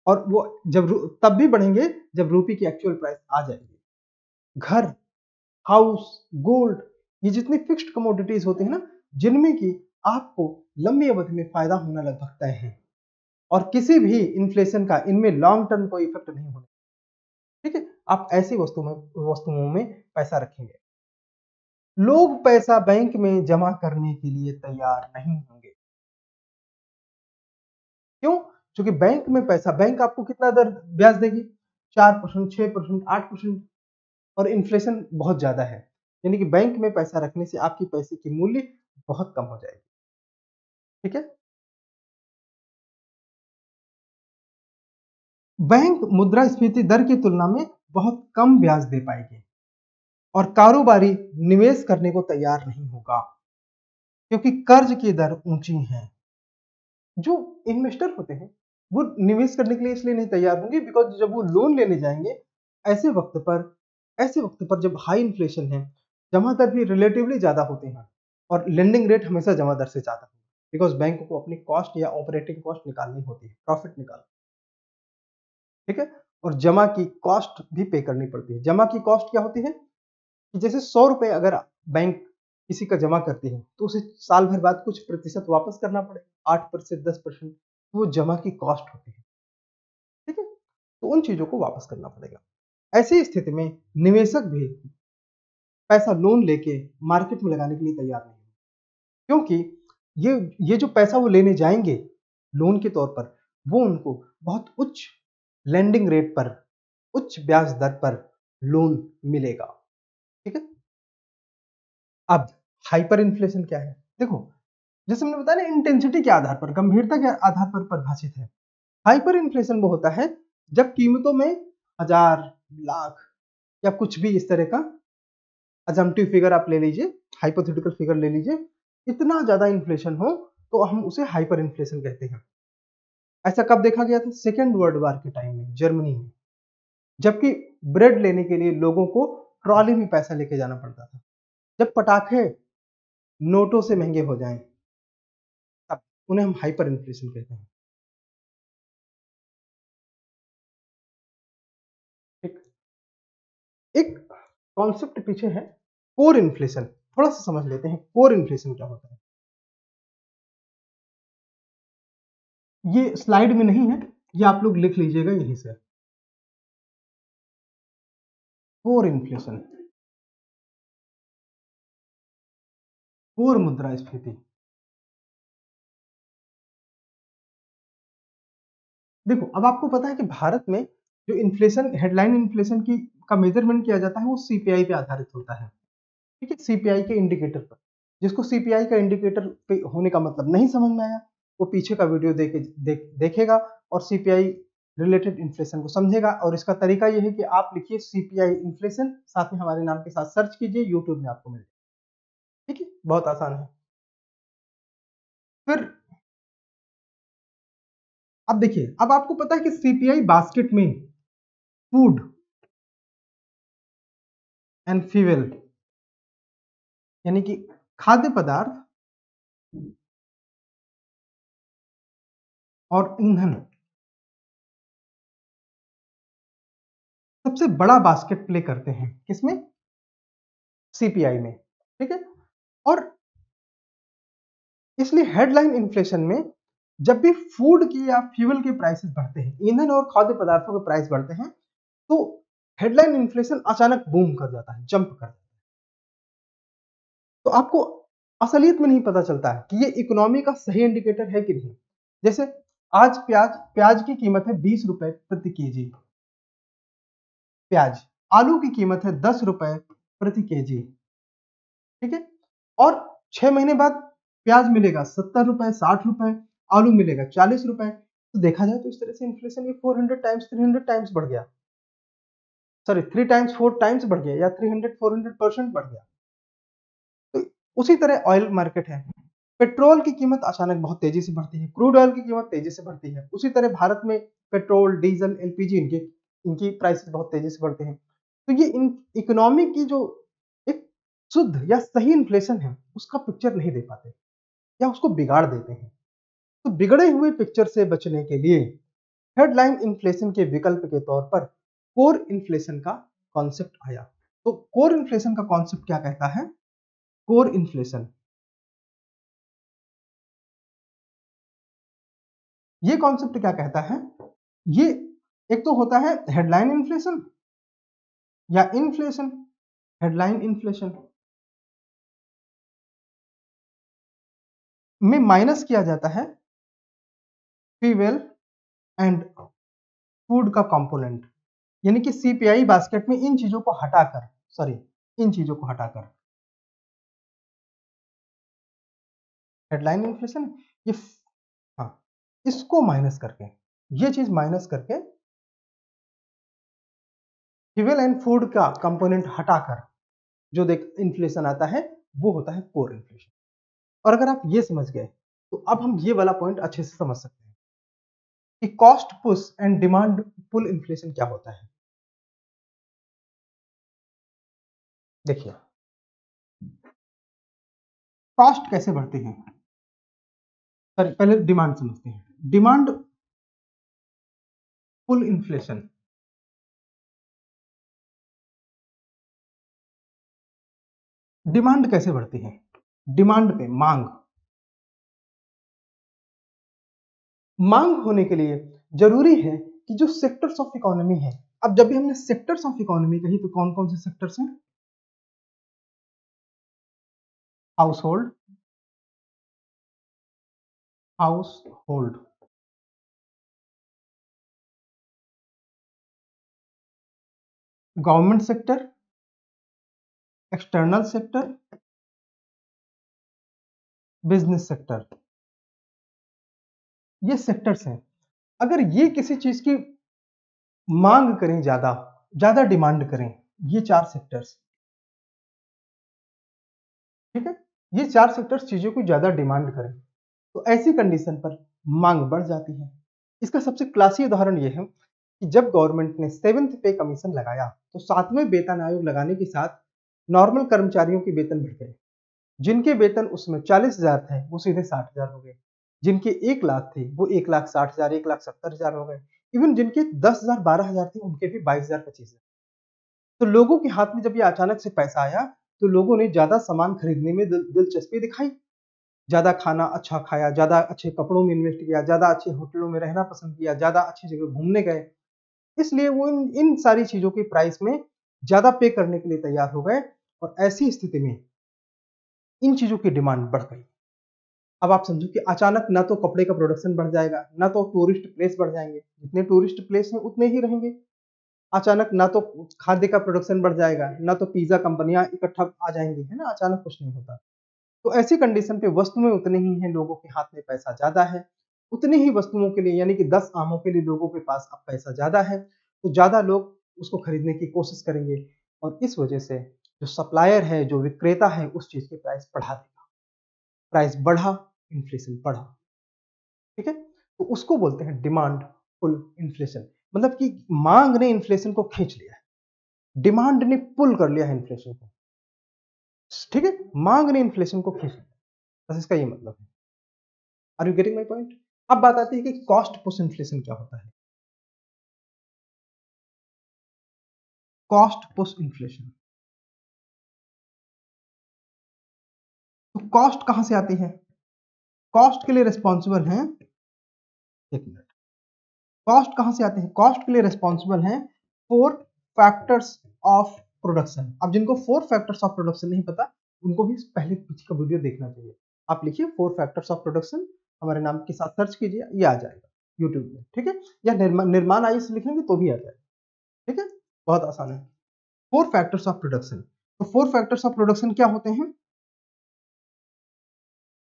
और वो जब तब भी बढ़ेंगे जब रूपी की एक्चुअल प्राइस आ जाएगी। घर, हाउस, गोल्ड, ये जितनी फिक्स्ड कमोडिटीज होती है ना, जिनमें कि आपको लंबी अवधि में फायदा होना लगभग तय है, और किसी भी इन्फ्लेशन का इनमें लॉन्ग टर्म कोई इफेक्ट नहीं होने, ठीक है। आप ऐसी वस्तुओं में पैसा रखेंगे। लोग पैसा बैंक में जमा करने के लिए तैयार नहीं होंगे। क्यों? क्योंकि बैंक आपको कितना दर ब्याज देगी? 4%, 6%, 8%, और इन्फ्लेशन बहुत ज्यादा है, यानी कि बैंक में पैसा रखने से आपकी पैसे की मूल्य बहुत कम हो जाएगी, ठीक है। बैंक मुद्रास्फीति दर की तुलना में बहुत कम ब्याज दे पाएगी और कारोबारी निवेश करने को तैयार नहीं होगा, क्योंकि कर्ज की दर ऊंची है। जो इन्वेस्टर होते हैं वो निवेश करने के लिए इसलिए नहीं तैयार होंगे, बिकॉज जब वो लोन लेने जाएंगे ऐसे वक्त पर ऐसे वक्त पर जब हाई इन्फ्लेशन है, जमा दर भी रिलेटिवली ज्यादा होते हैं, और लेंडिंग रेट हमेशा जमा दर से ज्यादा होगा, बिकॉज बैंक को अपनी कॉस्ट या ऑपरेटिंग कॉस्ट निकालनी होती है, प्रॉफिट निकालना। ठीक है। और जमा की कॉस्ट भी पे करनी पड़ती है। जमा की कॉस्ट क्या होती है कि जैसे 100 रुपए अगर बैंक किसी का जमा करती है तो उसे साल भर बाद कुछ प्रतिशत वापस करना पड़ेगा, 8%, 10%, वो जमा की कॉस्ट होती है। ठीक है, तो उन चीजों को वापस करना पड़ेगा। ऐसी स्थिति में निवेशक भी पैसा लोन लेके मार्केट में लगाने के लिए तैयार नहीं है, क्योंकि ये जो पैसा वो लेने जाएंगे लोन के तौर पर, वो उनको बहुत उच्च लेंडिंग रेट पर, उच्च ब्याज दर पर लोन मिलेगा। ठीक है। अब हाइपर इन्फ्लेशन क्या है? देखो, जैसे हमने बताया ना, इंटेंसिटी के आधार पर, गंभीरता के आधार पर परिभाषित है। हाइपर इन्फ्लेशन वो होता है जब कीमतों में हजार, लाख या कुछ भी इस तरह का अजम्पटिव फिगर आप ले लीजिए, हाइपोथेटिकल फिगर ले लीजिए, इतना ज्यादा इन्फ्लेशन हो तो हम उसे हाइपर इन्फ्लेशन कहते हैं। ऐसा कब देखा गया था? सेकेंड वर्ल्ड वॉर के टाइम में जर्मनी में, जबकि ब्रेड लेने के लिए लोगों को ट्रॉली में पैसा लेके जाना पड़ता था। जब पटाखे नोटों से महंगे हो जाएं, तब उन्हें हम हाइपर इन्फ्लेशन कहते हैं। ठीक। एक कॉन्सेप्ट पीछे है, कोर इन्फ्लेशन। थोड़ा सा समझ लेते हैं कोर इन्फ्लेशन क्या होता है। ये स्लाइड में नहीं है, ये आप लोग लिख लीजिएगा यहीं से। कोर इन्फ्लेशन, कोर मुद्रास्फीति। देखो, अब आपको पता है कि भारत में जो इन्फ्लेशन, हेडलाइन इन्फ्लेशन की का मेजरमेंट किया जाता है वो सीपीआई पे आधारित होता है। ठीक है, सीपीआई के इंडिकेटर पर। जिसको सीपीआई का इंडिकेटर पे होने का मतलब नहीं समझ में आया, वो पीछे का वीडियो देखेगा और सीपीआई रिलेटेड इन्फ्लेशन को समझेगा। और इसका तरीका यह है कि आप लिखिए सीपीआई इन्फ्लेशन, साथ में हमारे नाम के साथ सर्च कीजिए, यूट्यूब में आपको मिलेगा। ठीक है, बहुत आसान है। फिर अब देखिए, अब आपको पता है कि सीपीआई बास्केट में फूड एंड फ्यूल, यानी कि खाद्य पदार्थ और ईंधन, सबसे बड़ा बास्केट प्ले करते हैं। किसमें? सीपीआई में। ठीक है। और इसलिए हेडलाइन इन्फ्लेशन में जब भी फूड की या फ्यूल के प्राइसेस बढ़ते हैं, ईंधन और खाद्य पदार्थों के प्राइस बढ़ते हैं, तो हेडलाइन इन्फ्लेशन अचानक बूम कर जाता है, जंप कर जाता है। तो आपको असलियत में नहीं पता चलता है कि ये इकोनॉमी का सही इंडिकेटर है कि नहीं। जैसे आज प्याज प्याज की कीमत है 20 रुपए प्रति केजी प्याज, आलू की कीमत है 10 रुपए प्रति केजी। ठीक है। और 6 महीने बाद प्याज मिलेगा 70 रुपए, 60 रुपए, आलू मिलेगा 40 रुपए। तो देखा जाए तो इस तरह से इन्फ्लेशन ये 400 टाइम्स, 300 टाइम्स बढ़ गया। सॉरी, 3 टाइम्स 4 टाइम्स बढ़ गया, या 300 400% बढ़ गया। तो उसी तरह ऑयल मार्केट है। पेट्रोल की कीमत अचानक बहुत तेजी से बढ़ती है, क्रूड ऑयल की कीमत तेजी से बढ़ती है। उसी तरह भारत में पेट्रोल, डीजल, एलपीजी, इनकी प्राइसेस बहुत तेजी से बढ़ते हैं। तो ये इन इकोनॉमी की जो एक शुद्ध या सही इन्फ्लेशन है, उसका पिक्चर नहीं दे पाते या उसको बिगाड़ देते हैं। तो बिगड़े हुए पिक्चर से बचने के लिए हेडलाइन इन्फ्लेशन के विकल्प के तौर पर कोर इन्फ्लेशन का कॉन्सेप्ट आया। तो कोर इन्फ्लेशन का कॉन्सेप्ट क्या कहता है? कोर इन्फ्लेशन, ये कॉन्सेप्ट क्या कहता है? ये एक तो होता है हेडलाइन इन्फ्लेशन या इन्फ्लेशन। हेडलाइन इन्फ्लेशन में माइनस किया जाता है फ्यूल एंड फूड का कंपोनेंट, यानी कि सीपीआई बास्केट में इन चीजों को हटाकर, सॉरी, इन चीजों को हटाकर हेडलाइन इन्फ्लेशन, ये हाँ, इसको माइनस करके, ये चीज माइनस करके फ्यूल एंड फूड का कंपोनेंट हटाकर जो देख इन्फ्लेशन आता है, वो होता है कोर इन्फ्लेशन। और अगर आप ये समझ गए तो अब हम ये वाला पॉइंट अच्छे से समझ सकते हैं कि cost push and demand pull inflation क्या होता है। देखिए, कॉस्ट कैसे बढ़ती है, सॉरी, पहले डिमांड समझते हैं। Demand pull inflation. डिमांड कैसे बढ़ती है? डिमांड पे मांग, मांग होने के लिए जरूरी है कि जो सेक्टर्स ऑफ इकोनॉमी है, अब जब भी हमने सेक्टर्स ऑफ इकोनॉमी कही तो कौन कौन से सेक्टर्स हैं? House hold, house hold, government sector, external sector, business sector, ये सेक्टर्स हैं। अगर ये किसी चीज की मांग करें, ज्यादा ज्यादा डिमांड करें, ये चार सेक्टर्स, ठीक है, ये चार सेक्टर्स चीजों को ज्यादा डिमांड करें तो ऐसी कंडीशन पर मांग बढ़ जाती है। इसका सबसे क्लासी उदाहरण यह है कि जब गवर्नमेंट ने 7th पे कमीशन लगाया तो 7वें वेतन आयोग लगाने के साथ नॉर्मल कर्मचारियों के वेतन बढ़ गए। जिनके वेतन उसमें 40,000 थे वो सीधे 60,000 हो गए, जिनके 1 लाख थे वो 1,60,000, 1,70,000 हो गए, इवन जिनके 10,000, 12,000 थे उनके भी 22,000, 25,000। तो लोगों के हाथ में जब ये अचानक से पैसा आया तो लोगों ने ज्यादा सामान खरीदने में दिलचस्पी दिखाई, ज्यादा खाना अच्छा खाया, ज्यादा अच्छे कपड़ों में इन्वेस्ट किया, ज्यादा अच्छे होटलों में रहना पसंद किया, ज्यादा अच्छी जगह घूमने गए। इसलिए वो इन सारी चीजों के प्राइस में ज्यादा पे करने के लिए तैयार हो गए और ऐसी स्थिति में इन चीजों की डिमांड बढ़ गई। अब आप समझो कि अचानक ना तो कपड़े का प्रोडक्शन बढ़ जाएगा, ना तो टूरिस्ट प्लेस बढ़ जाएंगे, जितने टूरिस्ट प्लेस हैं उतने ही रहेंगे। अचानक ना तो खाद्य का प्रोडक्शन बढ़ जाएगा, ना तो पिज्जा कंपनियां इकट्ठा आ जाएंगी, है ना, अचानक कुछ नहीं होता। तो ऐसी कंडीशन पे वस्तुएं उतने ही हैं, लोगों के हाथ में पैसा ज्यादा है, उतनी ही वस्तुओं के लिए यानी कि 10 आमों के लिए लोगों के पास अब पैसा ज्यादा है तो ज्यादा लोग उसको खरीदने की कोशिश करेंगे और इस वजह से जो सप्लायर है, जो विक्रेता है, उस चीज की प्राइस बढ़ा देगा। प्राइस बढ़ा, इन्फ्लेशन बढ़ा, ठीक है। तो उसको बोलते हैं डिमांड पुल इन्फ्लेशन, मतलब कि मांग ने इन्फ्लेशन को खींच लिया है, डिमांड ने पुल कर लिया है इन्फ्लेशन को, ठीक है, मांग ने इन्फ्लेशन को खींच लिया, बस इसका ये मतलब है। Are you getting my point? अब बात आती है कि कॉस्ट पुश इन्फ्लेशन क्या होता है। कॉस्ट पुश इन्फ्लेशन, तो कॉस्ट कहां से आती है? कॉस्ट के लिए रिस्पॉन्सिबल है, एक मिनट, कॉस्ट कहां से आते हैं? कॉस्ट के लिए रिस्पॉन्सिबल है 4 फैक्टर्स ऑफ प्रोडक्शन। अब जिनको 4 फैक्टर्स ऑफ प्रोडक्शन नहीं पता उनको भी पहले पीछे का वीडियो देखना चाहिए। आप लिखिए 4 फैक्टर्स ऑफ प्रोडक्शन, हमारे नाम के साथ सर्च कीजिए, ये आ जाएगा यूट्यूब में, ठीक है, या निर्माण आयुष लिखेंगे तो भी आ जाएगा, ठीक है, बहुत आसान है। 4 फैक्टर्स ऑफ प्रोडक्शन, तो 4 फैक्टर्स ऑफ प्रोडक्शन क्या होते हैं?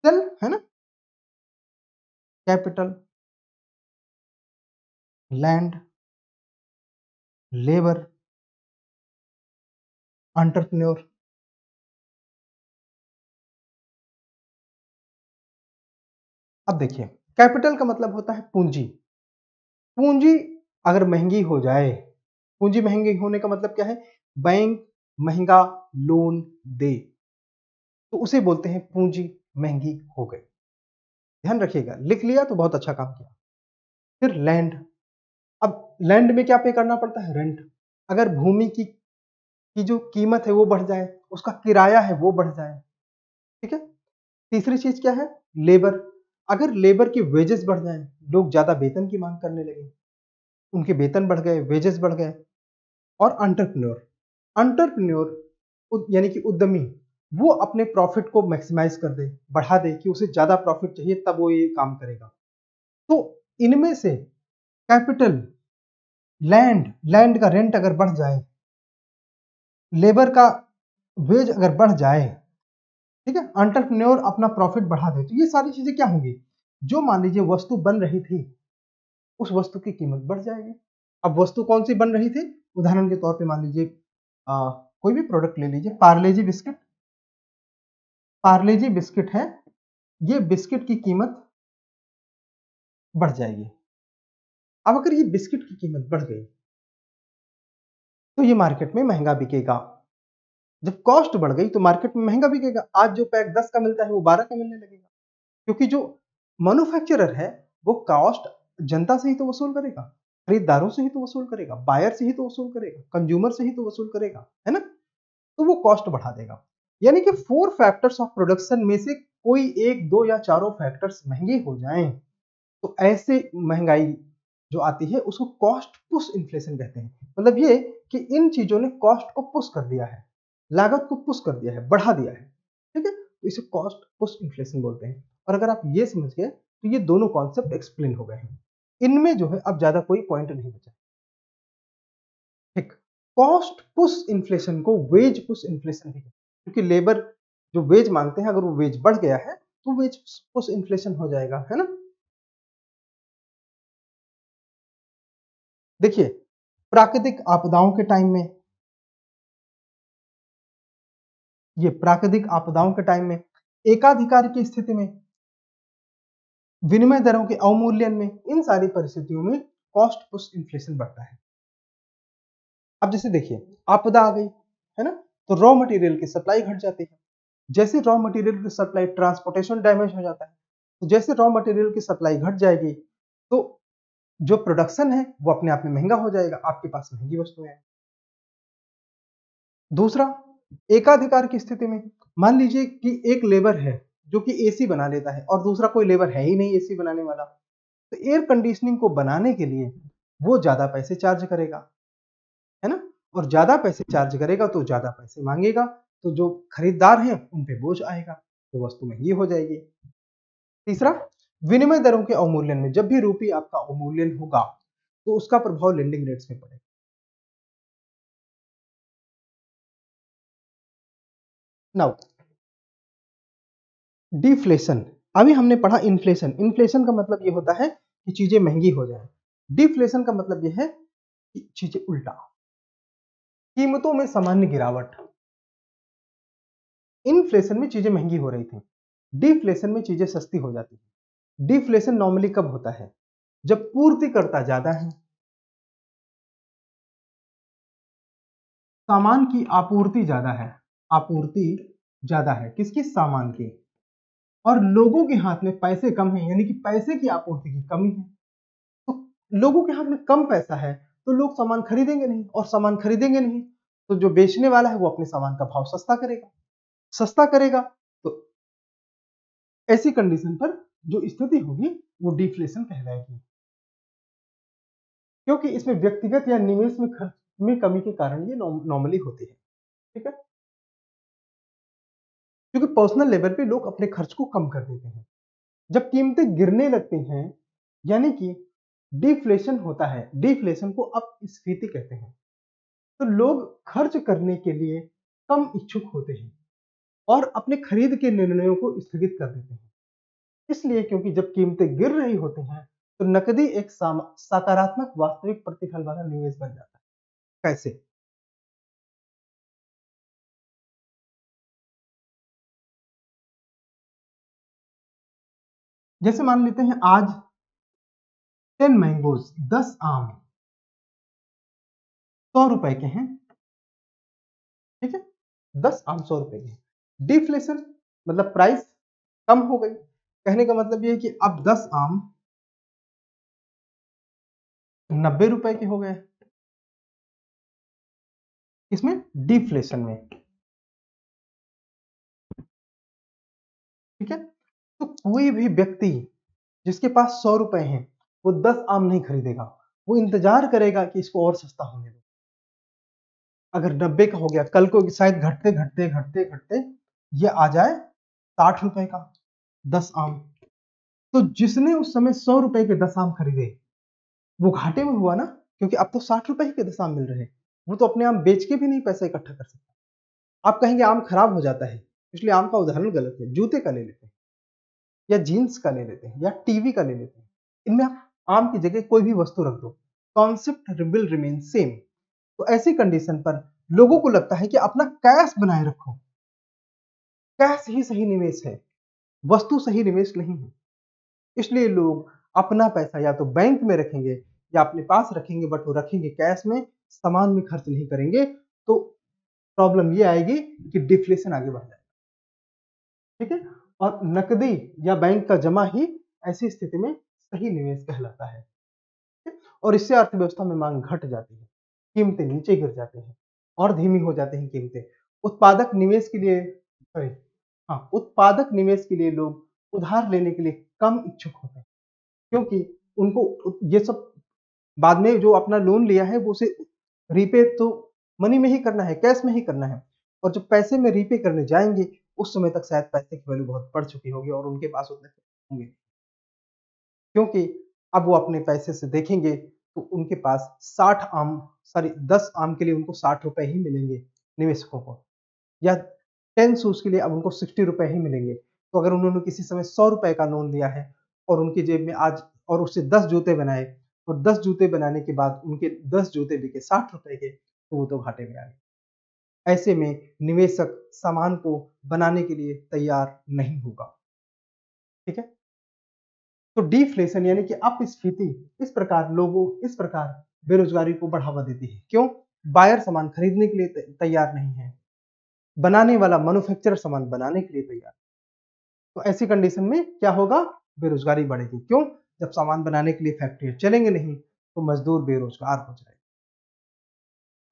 सेल, है ना, कैपिटल, लैंड, लेबर, एंटरप्रेन्योर। अब देखिए, कैपिटल का मतलब होता है पूंजी। पूंजी अगर महंगी हो जाए, पूंजी महंगी होने का मतलब क्या है? बैंक महंगा लोन दे तो उसे बोलते हैं पूंजी महंगी हो गई। ध्यान रखिएगा, लिख लिया तो बहुत अच्छा काम किया। फिर लैंड, अब लैंड में क्या पे करना पड़ता है? रेंट। अगर भूमि की जो कीमत है वो बढ़ जाए, उसका किराया है वो बढ़ जाए, ठीक है। तीसरी चीज क्या है? लेबर। अगर लेबर की वेजेस बढ़ जाए, लोग ज्यादा वेतन की मांग करने लगे, उनके वेतन बढ़ गए, वेजेस बढ़ गए। और एंटरप्रेन्योर, एंटरप्रेन्योर यानी कि उद्यमी, वो अपने प्रॉफिट को मैक्सिमाइज कर दे, बढ़ा दे कि उसे ज्यादा प्रॉफिट चाहिए तब वो ये काम करेगा। तो इनमें से कैपिटल, लैंड का रेंट अगर बढ़ जाए, लेबर का वेज अगर बढ़ जाए, ठीक है, एंटरप्रेन्योर अपना प्रॉफिट बढ़ा दे, तो ये सारी चीजें क्या होंगी? जो मान लीजिए वस्तु बन रही थी उस वस्तु की कीमत बढ़ जाएगी। अब वस्तु कौन सी बन रही थी? उदाहरण के तौर पे मान लीजिए कोई भी प्रोडक्ट ले लीजिए, पार्लेजी बिस्किट, पार्लेजी बिस्किट है, ये बिस्किट की कीमत बढ़ जाएगी। अब अगर ये बिस्किट की कीमत बढ़ गई तो ये मार्केट में महंगा बिकेगा। जब कॉस्ट बढ़ गई तो मार्केट में महंगा बिकेगा। आज जो पैक 10 का मिलता है वो 12 का मिलने लगेगा, क्योंकि जो मैन्युफैक्चरर है वो कॉस्ट जनता से ही तो वसूल करेगा। खरीदारों से ही तो वसूल करेगा, बायर से ही तो वसूल करेगा, कंज्यूमर से ही तो वसूल करेगा, है ना? तो वो कॉस्ट बढ़ा देगा। यानी कि 4 फैक्टर्स ऑफ प्रोडक्शन में से कोई 1, 2 या चारों फैक्टर्स महंगे हो जाएं, तो ऐसे महंगाई जो आती है उसको कॉस्ट पुश इन्फ्लेशन कहते हैं। मतलब ये कि इन चीजों ने कॉस्ट को पुश कर दिया है, लागत को पुश कर दिया है, बढ़ा दिया है। ठीक है, तो इसे कॉस्ट पुश इन्फ्लेशन बोलते हैं। और अगर आप ये समझ गए तो ये दोनों कॉन्सेप्ट एक्सप्लेन हो गए हैं। इनमें जो है अब ज्यादा कोई पॉइंट नहीं बचा। ठीक, कॉस्ट पुश इन्फ्लेशन को वेज पुश इन्फ्लेशन भी कहते हैं, क्योंकि लेबर जो वेज मांगते हैं अगर वो वेज बढ़ गया है तो वेज पुश इन्फ्लेशन हो जाएगा, है ना? देखिए, प्राकृतिक आपदाओं के टाइम में, ये प्राकृतिक आपदाओं के टाइम में, एकाधिकार की स्थिति में, विनिमय दरों के अवमूल्यन में, इन सारी परिस्थितियों में कॉस्ट पुश इन्फ्लेशन बढ़ता है। अब जैसे देखिए, आपदा आ गई, है ना? तो रॉ मटेरियल की सप्लाई घट जाती है। जैसे रॉ मटेरियल की सप्लाई, ट्रांसपोर्टेशन डैमेज हो जाता है। तो जैसे रॉ मटेरियल की सप्लाई घट जाएगी तो जो प्रोडक्शन है वो अपने आप में महंगा हो जाएगा, आपके पास महंगी वस्तुएं हैं। दूसरा, एकाधिकार की स्थिति में, मान लीजिए कि एक लेबर है जो कि एसी बना लेता है और दूसरा कोई लेबर है ही नहीं एसी बनाने वाला, तो एयर कंडीशनिंग को बनाने के लिए वो ज्यादा पैसे चार्ज करेगा, है ना? और ज्यादा पैसे चार्ज करेगा तो ज्यादा पैसे मांगेगा, तो जो खरीदार हैं उन पे बोझ आएगा, तो वस्तु महंगी हो जाएगी। तीसरा, विनिमय दरों के अवमूल्यन में, जब भी रूपी आपका अवमूल्यन होगा तो उसका प्रभाव लेंडिंग रेट्स में पड़ेगा। नाउ, डिफ्लेशन, अभी हमने पढ़ा इन्फ्लेशन। इन्फ्लेशन का मतलब ये होता है कि चीजें महंगी हो जाए। डिफ्लेशन का मतलब ये है कि चीजें उल्टा, कीमतों में सामान्य गिरावट। इन्फ्लेशन में चीजें महंगी हो रही थी, डिफ्लेशन में चीजें सस्ती हो जाती है। डिफ्लेशन नॉर्मली कब होता है? जब पूर्तिकर्ता ज्यादा है, सामान की आपूर्ति ज्यादा है, आपूर्ति ज्यादा है किसकी? सामान की, और लोगों के हाथ में पैसे कम है, यानी कि पैसे की आपूर्ति की कमी है। तो लोगों के हाथ में कम पैसा है तो लोग सामान खरीदेंगे नहीं, और सामान खरीदेंगे नहीं तो जो बेचने वाला है वो अपने सामान का भाव सस्ता करेगा, सस्ता करेगा। तो ऐसी कंडीशन पर जो स्थिति होगी वो डिफ्लेशन कहलाएगी, क्योंकि इसमें व्यक्तिगत या निवेश में खर्च में कमी के कारण ये नॉर्मली होती है। ठीक है, क्योंकि पर्सनल लेवल पे लोग अपने खर्च को कम कर देते हैं। जब कीमतें गिरने लगती हैं, यानी कि डिफ्लेशन होता है, डिफ्लेशन को अपस्फीति कहते हैं, तो लोग खर्च करने के लिए कम इच्छुक होते हैं और अपने खरीद के निर्णयों को स्थगित कर देते हैं। इसलिए क्योंकि जब कीमतें गिर रही होती हैं तो नकदी एक सकारात्मक वास्तविक प्रतिफल वाला निवेश बन जाता है। कैसे? जैसे मान लेते हैं आज 10 मैंगोज, 10 आम 100 रुपए के हैं। ठीक है, 10 आम 100 रुपए के हैं। डिफ्लेशन मतलब प्राइस कम हो गई, कहने का मतलब ये है कि अब 10 आम 90 रुपए के हो गए। इसमें डिफ्लेशन में, ठीक है, तो कोई भी व्यक्ति जिसके पास 100 रुपए हैं वो 10 आम नहीं खरीदेगा, वो इंतजार करेगा कि इसको और सस्ता होने दो। अगर 90 का हो गया, कल को शायद घटते घटते घटते घटते ये आ जाए 60 रुपए का 10 आम। तो जिसने उस समय 100 रुपए के 10 आम खरीदे वो घाटे में हुआ ना, क्योंकि अब तो 60 रुपए ही के 10 आम मिल रहे हैं। वो तो अपने आम बेच के भी नहीं पैसा इकट्ठा कर सकता। आप कहेंगे आम खराब हो जाता है, इसलिए आम का उदाहरण गलत है। जूते का ले लेते हैं, या जीन्स का ले लेते हैं, या टीवी का ले लेते हैं। इनमें आप आम की जगह कोई भी वस्तु रख दो, कॉन्सेप्ट विल रिमेन सेम। तो ऐसी कंडीशन पर लोगों को लगता है कि अपना कैश बनाए रखो, कैश ही सही निवेश है, वस्तु सही निवेश नहीं है। इसलिए लोग अपना पैसा या तो बैंक में रखेंगे या अपने पास रखेंगे, बट वो रखेंगे कैश में, सामान में खर्च नहीं करेंगे। तो प्रॉब्लम ये आएगी कि डिफ्लेशन आगे बढ़ जाएगा। ठीक है, और नकदी या बैंक का जमा ही ऐसी स्थिति में सही निवेश कहलाता है। और इससे अर्थव्यवस्था में मांग घट जाती है, कीमतें नीचे गिर जाते हैं और धीमी हो जाती हैं कीमतें। उत्पादक निवेश के लिए सॉरी हाँ, उत्पादक निवेश के लिए लोग उधार लेने के लिए कम इच्छुक होते हैं, क्योंकि उनको ये सब बाद में जो अपना लोन लिया है वो उसे रीपे तो मनी में ही करना है, कैश में ही करना है, और जब पैसे में रीपे करने जाएंगे उस समय तक शायद पैसे की वैल्यू बहुत बढ़ चुकी होगी और उनके पास उतने होंगे, क्योंकि अब वो अपने पैसे से देखेंगे तो उनके पास 10 आम के लिए उनको 60 रुपए ही मिलेंगे निवेशकों को, या 10 शूज के लिए अब उनको 60 रुपए ही मिलेंगे। तो अगर उन्होंने किसी समय 100 रुपए का लोन लिया है और उनकी जेब में आज और उससे 10 जूते बनाए और 10 जूते बनाने के बाद उनके 10 जूते बिके 60 रुपए के, तो वो तो घाटे में आ गए। ऐसे में निवेशक सामान को बनाने के लिए तैयार नहीं होगा। ठीक है, तो डिफ्लेशन यानी कि अपस्फीति इस प्रकार बेरोजगारी को बढ़ावा देती है। क्यों? बायर सामान खरीदने के लिए तैयार नहीं है, बनाने वाला मैन्युफैक्चरर सामान बनाने के लिए तैयार। तो ऐसी कंडीशन में क्या होगा? बेरोजगारी बढ़ेगी। क्यों? जब सामान बनाने के लिए फैक्ट्री चलेंगे नहीं तो मजदूर बेरोजगार हो जाएंगे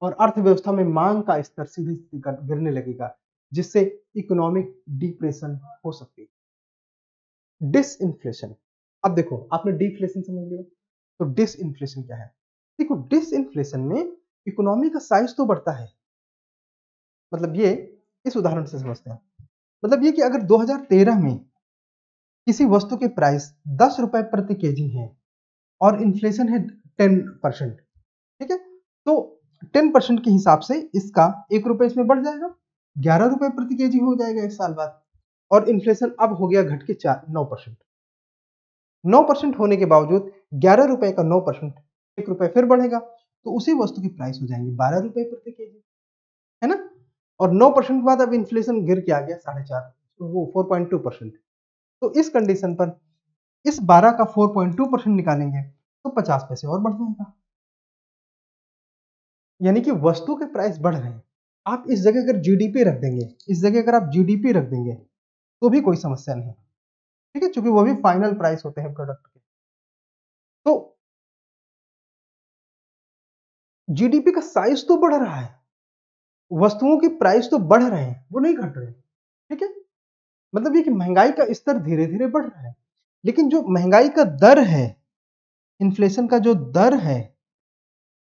और अर्थव्यवस्था में मांग का स्तर सीधे गिरने लगेगा, जिससे इकोनॉमिक डिप्रेशन हो सकती है। डिसइंफ्लेशन, अब देखो आपने डिफ्लेशन समझ लिया, तो डिसइंफ्लेशन क्या है? देखो डिसइंफ्लेशन में इकोनॉमी का साइज तो बढ़ता है। मतलब ये इस उदाहरण से समझते हैं। मतलब ये कि अगर 2013 में किसी वस्तु के प्राइस 10 रुपए प्रति केजी है और इन्फ्लेशन है 10%, ठीक है, तो 10% के हिसाब से इसका 1 रुपए इसमें बढ़ जाएगा, 11 रुपए प्रति केजी हो जाएगा 1 साल बाद, और इन्फ्लेशन अब हो गया घट के 9%। 9% होने के बावजूद 11 रुपए का 9% 1 रुपए फिर बढ़ेगा, तो उसी वस्तु की प्राइस हो जाएंगे 12 रुपए प्रति केजी, है ना? और 9% के बाद अब इन्फ्लेशन गिर के आ गया 4.5, तो वो 4.2%। तो इस कंडीशन पर इस 12 का 4.2% निकालेंगे तो 50 पैसे और बढ़ जाएगा। यानी कि वस्तु के प्राइस बढ़ रहे हैं। आप इस जगह अगर जीडीपी रख देंगे, इस जगह अगर आप जीडीपी रख देंगे तो भी कोई समस्या नहीं, ठीक है, क्योंकि वो भी फाइनल प्राइस होते हैं प्रोडक्ट के। तो जीडीपी का साइज तो बढ़ रहा है, वस्तुओं की प्राइस तो बढ़ रहे हैं, वो नहीं घट रहे हैं, ठीक है। मतलब ये कि महंगाई का स्तर धीरे धीरे बढ़ रहा है, लेकिन जो महंगाई का दर है, इन्फ्लेशन का जो दर है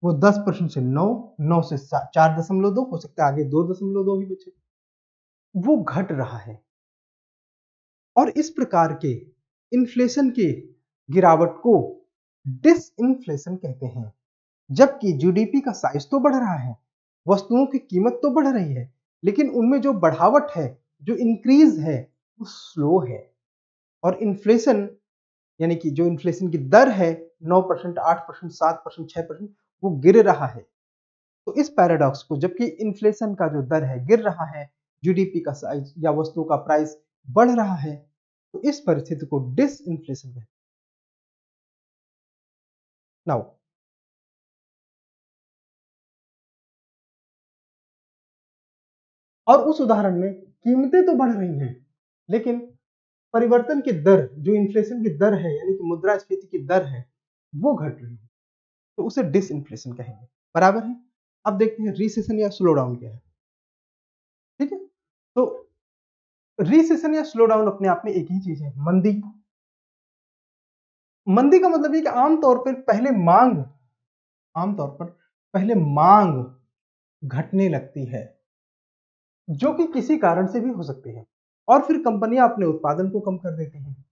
वो 10% से 9 से 4.2, हो सकता है आगे 2.2 ही बचे, वो घट रहा है। और इस प्रकार के इन्फ्लेशन के गिरावट को डिसइन्फ्लेशन कहते हैं। जबकि जीडीपी का साइज तो बढ़ रहा है, वस्तुओं की कीमत तो बढ़ रही है, लेकिन उनमें जो बढ़ावट है, जो इंक्रीज है, वो स्लो है। और इन्फ्लेशन यानी कि जो इन्फ्लेशन की दर है 9%, 8%, 7%, 6%, वो गिर रहा है। तो इस पैराडॉक्स को, जबकि इन्फ्लेशन का जो दर है गिर रहा है, जीडीपी का साइज या वस्तु का प्राइस बढ़ रहा है, तो इस परिस्थिति को डिसइन्फ्लेशन कहते हैं। नाउ और उस उदाहरण में कीमतें तो बढ़ रही हैं, लेकिन परिवर्तन की दर, जो इन्फ्लेशन की दर है यानी कि मुद्रास्फीति की दर है, वो घट रही है, तो उसे डिसइन्फ्लेशन कहेंगे। बराबर है। अब देखते हैं रिसेशन या स्लो डाउन क्या है। ठीक है, तो रिसेशन या स्लो डाउन अपने आप में एक ही चीज है, मंदी। मंदी का मतलब ये कि आमतौर पर पहले मांग घटने लगती है, जो कि किसी कारण से भी हो सकती है, और फिर कंपनियां अपने उत्पादन को कम कर देती हैं।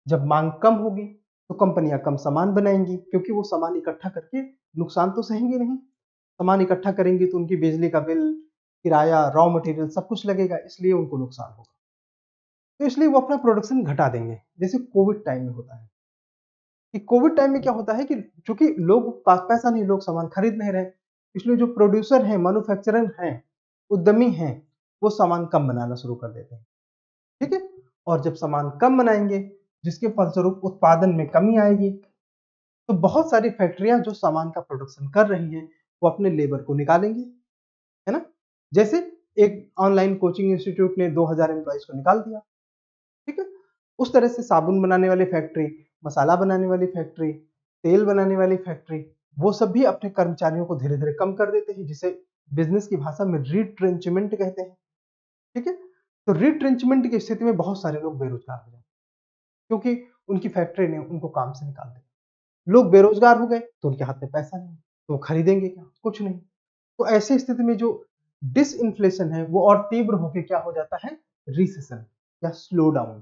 जब मांग कम होगी तो कंपनियां कम सामान बनाएंगी, क्योंकि वो सामान इकट्ठा करके नुकसान तो सहेंगे नहीं। सामान इकट्ठा करेंगी तो उनकी बिजली का बिल, किराया, रॉ मटेरियल सब कुछ लगेगा, इसलिए उनको नुकसान होगा। तो इसलिए वो अपना प्रोडक्शन घटा देंगे, जैसे कोविड टाइम में होता है। कि कोविड टाइम में क्या होता है कि चूंकि लोग पास पैसा नहीं, लोग सामान खरीद नहीं रहे, इसलिए जो प्रोड्यूसर हैं, मैन्युफैक्चरर हैं, उद्यमी हैं, वो सामान कम बनाना शुरू कर देते हैं। ठीक है, और जब सामान कम बनाएंगे, जिसके फलस्वरूप उत्पादन में कमी आएगी, तो बहुत सारी फैक्ट्रियां जो सामान का प्रोडक्शन कर रही हैं वो अपने लेबर को निकालेंगे, है ना। जैसे एक ऑनलाइन कोचिंग इंस्टीट्यूट ने 2000 एम्प्लॉइज को निकाल दिया। ठीक है, उस तरह से साबुन बनाने वाली फैक्ट्री, मसाला बनाने वाली फैक्ट्री, तेल बनाने वाली फैक्ट्री, वो सब भी अपने कर्मचारियों को धीरे धीरे कम कर देते हैं, जिसे बिजनेस की भाषा में रिट्रेंचमेंट कहते हैं। ठीक है, तो रिट्रेंचमेंट की स्थिति में बहुत सारे लोग बेरोजगार हो जाते हैं, क्योंकि उनकी फैक्ट्री ने उनको काम से निकाल दिया। लोग बेरोजगार हो गए तो उनके हाथ में पैसा नहीं, तो वो खरीदेंगे क्या? कुछ नहीं। तो ऐसी स्थिति में जो डिसइंफ्लेशन है वो और तीव्र होकर क्या हो जाता है? रिसेशन या स्लो डाउन।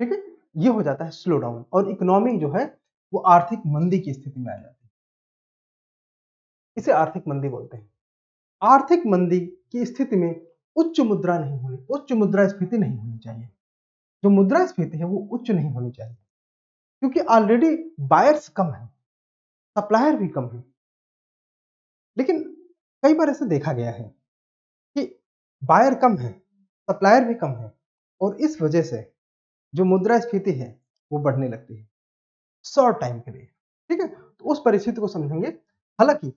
ठीक है, ये हो जाता है स्लो डाउन, और इकोनॉमी जो है वो आर्थिक मंदी की स्थिति में आ जाती है। इसे आर्थिक मंदी बोलते हैं। आर्थिक मंदी की स्थिति में उच्च मुद्रा नहीं होनी, उच्च मुद्रास्फीति नहीं होनी चाहिए। जो मुद्रास्फीति है वो उच्च नहीं होनी चाहिए, क्योंकि ऑलरेडी बायर्स कम है, सप्लायर भी कम है। लेकिन कई बार ऐसा देखा गया है कि बायर कम है, सप्लायर भी कम है, और इस वजह से जो मुद्रास्फीति है वो बढ़ने लगती है शॉर्ट टाइम के लिए। ठीक है, तो उस परिस्थिति को समझेंगे। हालांकि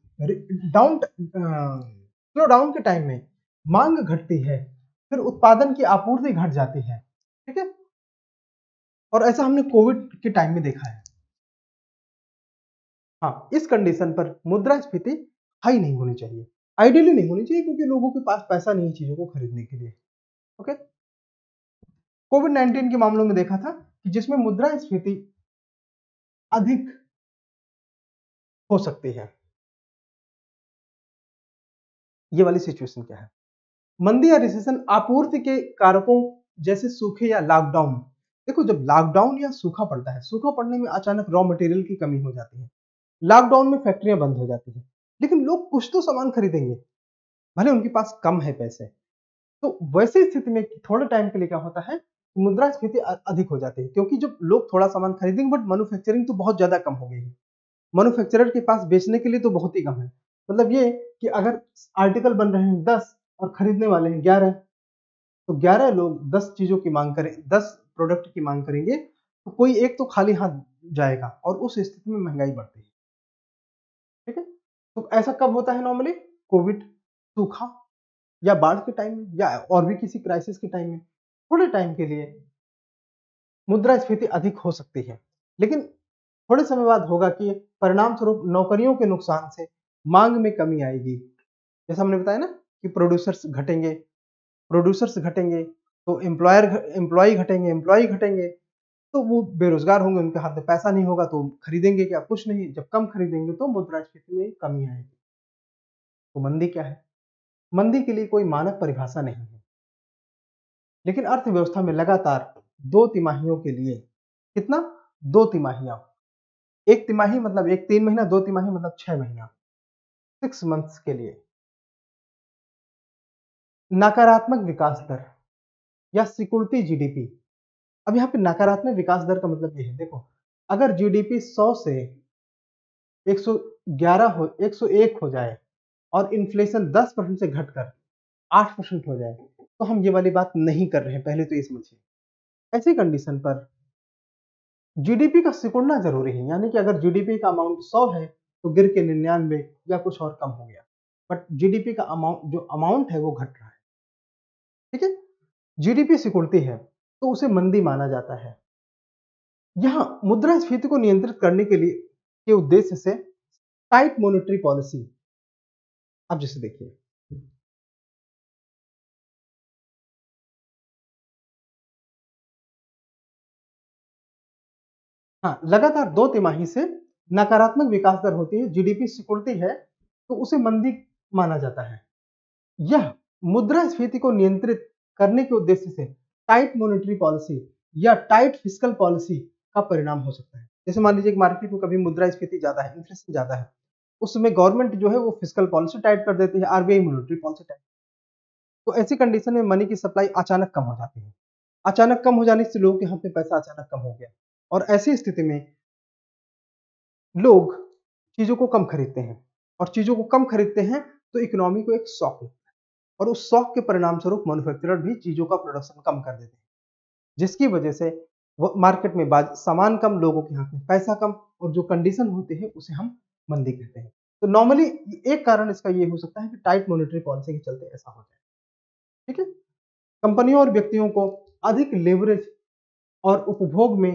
डाउन स्लो डाउन के टाइम में मांग घटती है, फिर उत्पादन की आपूर्ति घट जाती है। ठीक है, और ऐसा हमने कोविड के टाइम में देखा है। हाँ, इस कंडीशन पर मुद्रास्फीति हाई नहीं होनी चाहिए, आइडियली नहीं होनी चाहिए, क्योंकि लोगों के पास पैसा नहीं है चीजों को खरीदने के लिए। ओके, कोविड 19 के मामलों में देखा था कि जिसमें मुद्रास्फीति अधिक हो सकती है। ये वाली सिचुएशन क्या है? मंदी या रिसेशन आपूर्ति के कारकों जैसे सूखे या लॉकडाउन। देखो, जब लॉकडाउन या सूखा पड़ता है, सूखा पड़ने में अचानक रॉ मटेरियल की कमी हो जाती है, लॉकडाउन में फैक्ट्रियां बंद हो जाती है, लेकिन लोग कुछ तो सामान खरीदेंगे, भले उनके पास कम है पैसे। तो वैसी स्थिति में थोड़े टाइम के लिए क्या होता है, मुद्रास्फीति अधिक हो जाती है, क्योंकि जब लोग थोड़ा सामान खरीदेंगे, बट मैन्युफैक्चरिंग तो बहुत ज्यादा कम हो गई है। मैन्युफैक्चरर के पास बेचने के लिए तो बहुत ही कम है। मतलब ये कि अगर आर्टिकल बन रहे हैं 10 और खरीदने वाले हैं 11, तो 11 लोग 10 चीजों की मांग करें, 10 प्रोडक्ट की मांग करेंगे, तो कोई एक तो खाली हाथ जाएगा, और उस स्थिति में महंगाई बढ़ती है। ठीक है, तो ऐसा कब होता है नॉर्मली? कोविड, सूखा, या बाढ़ के टाइम में, या और भी किसी क्राइसिस के टाइम में थोड़े टाइम के लिए मुद्रास्फीति अधिक हो सकती है, लेकिन थोड़े समय बाद होगा कि परिणाम स्वरूप नौकरियों के नुकसान से मांग में कमी आएगी। जैसा हमने बताया ना कि प्रोड्यूसर्स घटेंगे तो एम्प्लॉय घटेंगे, एम्प्लॉय घटेंगे तो वो बेरोजगार होंगे, उनके हाथ में पैसा नहीं होगा, तो खरीदेंगे क्या? कुछ नहीं। जब कम खरीदेंगे तो मुद्रास्फीति में कमी आएगी। तो मंदी क्या है? मंदी के लिए कोई मानक परिभाषा नहीं है, लेकिन अर्थव्यवस्था में लगातार 2 तिमाहियों के लिए, कितना? 2 तिमाहियां। एक तिमाही मतलब एक 3 महीना, 2 तिमाही मतलब 6 महीना, 6 मंथ्स के लिए नकारात्मक विकास दर या सिकुड़ती जीडीपी। अब यहाँ पे नकारात्मक विकास दर का मतलब ये है, देखो, अगर जीडीपी 100 से 111 हो 101 हो जाए और इन्फ्लेशन 10% से घटकर 8% हो जाए, तो हम ये वाली बात नहीं कर रहे हैं, पहले तो ये समझिए। ऐसी कंडीशन पर जीडीपी का सिकुड़ना जरूरी है, यानी कि अगर जीडीपी का अमाउंट 100 है तो गिर के 99 या कुछ और कम हो गया, बट जीडीपी का अमाउंट, जो अमाउंट है वो घट रहा है। ठीक है, जीडीपी सिकुड़ती है तो उसे मंदी माना जाता है। यहां मुद्रास्फीति को नियंत्रित करने के लिए के उद्देश्य से टाइट मॉनेटरी पॉलिसी। अब जैसे देखिए, हाँ, लगातार 2 तिमाही से नकारात्मक विकास दर होती है, जीडीपी सिकुड़ती है तो उसे मंदी माना जाता है। यह मुद्रास्फीति को नियंत्रित करने के उद्देश्य से टाइट मॉनेटरी पॉलिसी या टाइट फिस्कल पॉलिसी का परिणाम हो सकता है। जैसे मान लीजिए मार्केट में कभी मुद्रास्फीति ज्यादा है, इन्फ्लेशन ज्यादा है, उस समय गवर्नमेंट जो है वो फिस्कल पॉलिसी टाइट कर देती है, आरबीआई मॉनेटरी पॉलिसी टाइट। तो ऐसी कंडीशन में मनी की सप्लाई अचानक कम हो जाती है। अचानक कम हो जाने से लोगों के हाथ में पैसा अचानक कम हो गया, और ऐसी स्थिति में लोग चीजों को कम खरीदते हैं, और चीजों को कम खरीदते हैं तो इकोनॉमी को एक शॉक लगता है, और उस शॉक के परिणाम स्वरूप मैन्युफैक्चरर भी चीजों का प्रोडक्शन कम कर देते हैं, जिसकी वजह से मार्केट में सामान कम, लोगों के हाथ में पैसा कम, और जो कंडीशन होती है उसे हम मंदी कहते हैं। तो नॉर्मली एक कारण इसका ये हो सकता है कि टाइट मॉनेटरी पॉलिसी के चलते ऐसा हो जाए। ठीक है, कंपनियों और व्यक्तियों को अधिक लेवरेज और उपभोग में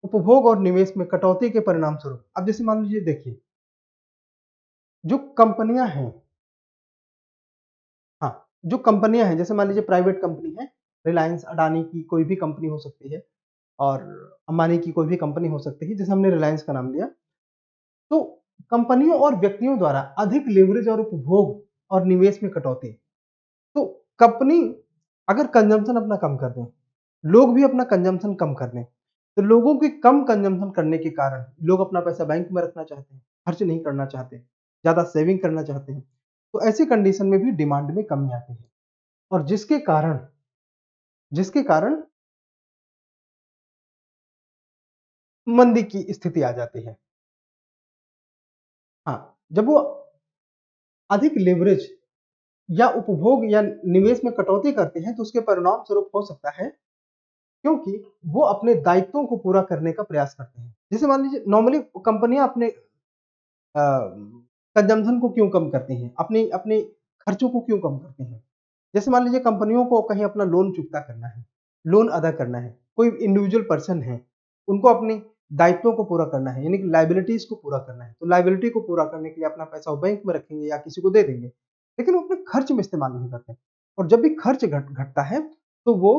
उपभोग और निवेश में कटौती के परिणाम स्वरूप, अब जैसे मान लीजिए, देखिए जो कंपनियां हैं, हाँ, जो कंपनियां हैं, जैसे मान लीजिए प्राइवेट कंपनी है, रिलायंस, अडानी की कोई भी कंपनी हो सकती है, और अंबानी की कोई भी कंपनी हो सकती है, जैसे हमने रिलायंस का नाम लिया। तो कंपनियों और व्यक्तियों द्वारा अधिक लेवरेज और उपभोग और निवेश में कटौती, तो कंपनी अगर कंजम्पशन अपना कम कर दें, लोग भी अपना कंजम्पशन कम कर दें, तो लोगों की कम कंजम्पशन करने के कारण लोग अपना पैसा बैंक में रखना चाहते हैं, खर्च नहीं करना चाहते, ज्यादा सेविंग करना चाहते हैं। तो ऐसी कंडीशन में भी डिमांड में कमी आती है, और जिसके कारण मंदी की स्थिति आ जाती है। हाँ, जब वो अधिक लेवरेज या उपभोग या निवेश में कटौती करते हैं, तो उसके परिणाम स्वरूप हो सकता है, क्योंकि वो अपने दायित्वों को पूरा करने का प्रयास करते हैं। जैसे मान लीजिए, नॉर्मली कंपनियां अपने कंजम्पशन को क्यों कम करती हैं, अपने अपने खर्चों को क्यों कम करती हैं? जैसे मान लीजिए कंपनियों को कहीं अपना लोन चुकता करना है, लोन अदा करना है, कोई इंडिविजुअल पर्सन है, उनको अपनी दायित्वों को पूरा करना है, यानी कि लाइबिलिटीज को पूरा करना है, तो लाइबिलिटी को पूरा करने के लिए अपना पैसा वो बैंक में रखेंगे या किसी को दे देंगे, लेकिन वो अपने खर्च में इस्तेमाल नहीं करते। और जब भी खर्च घटता है, तो वो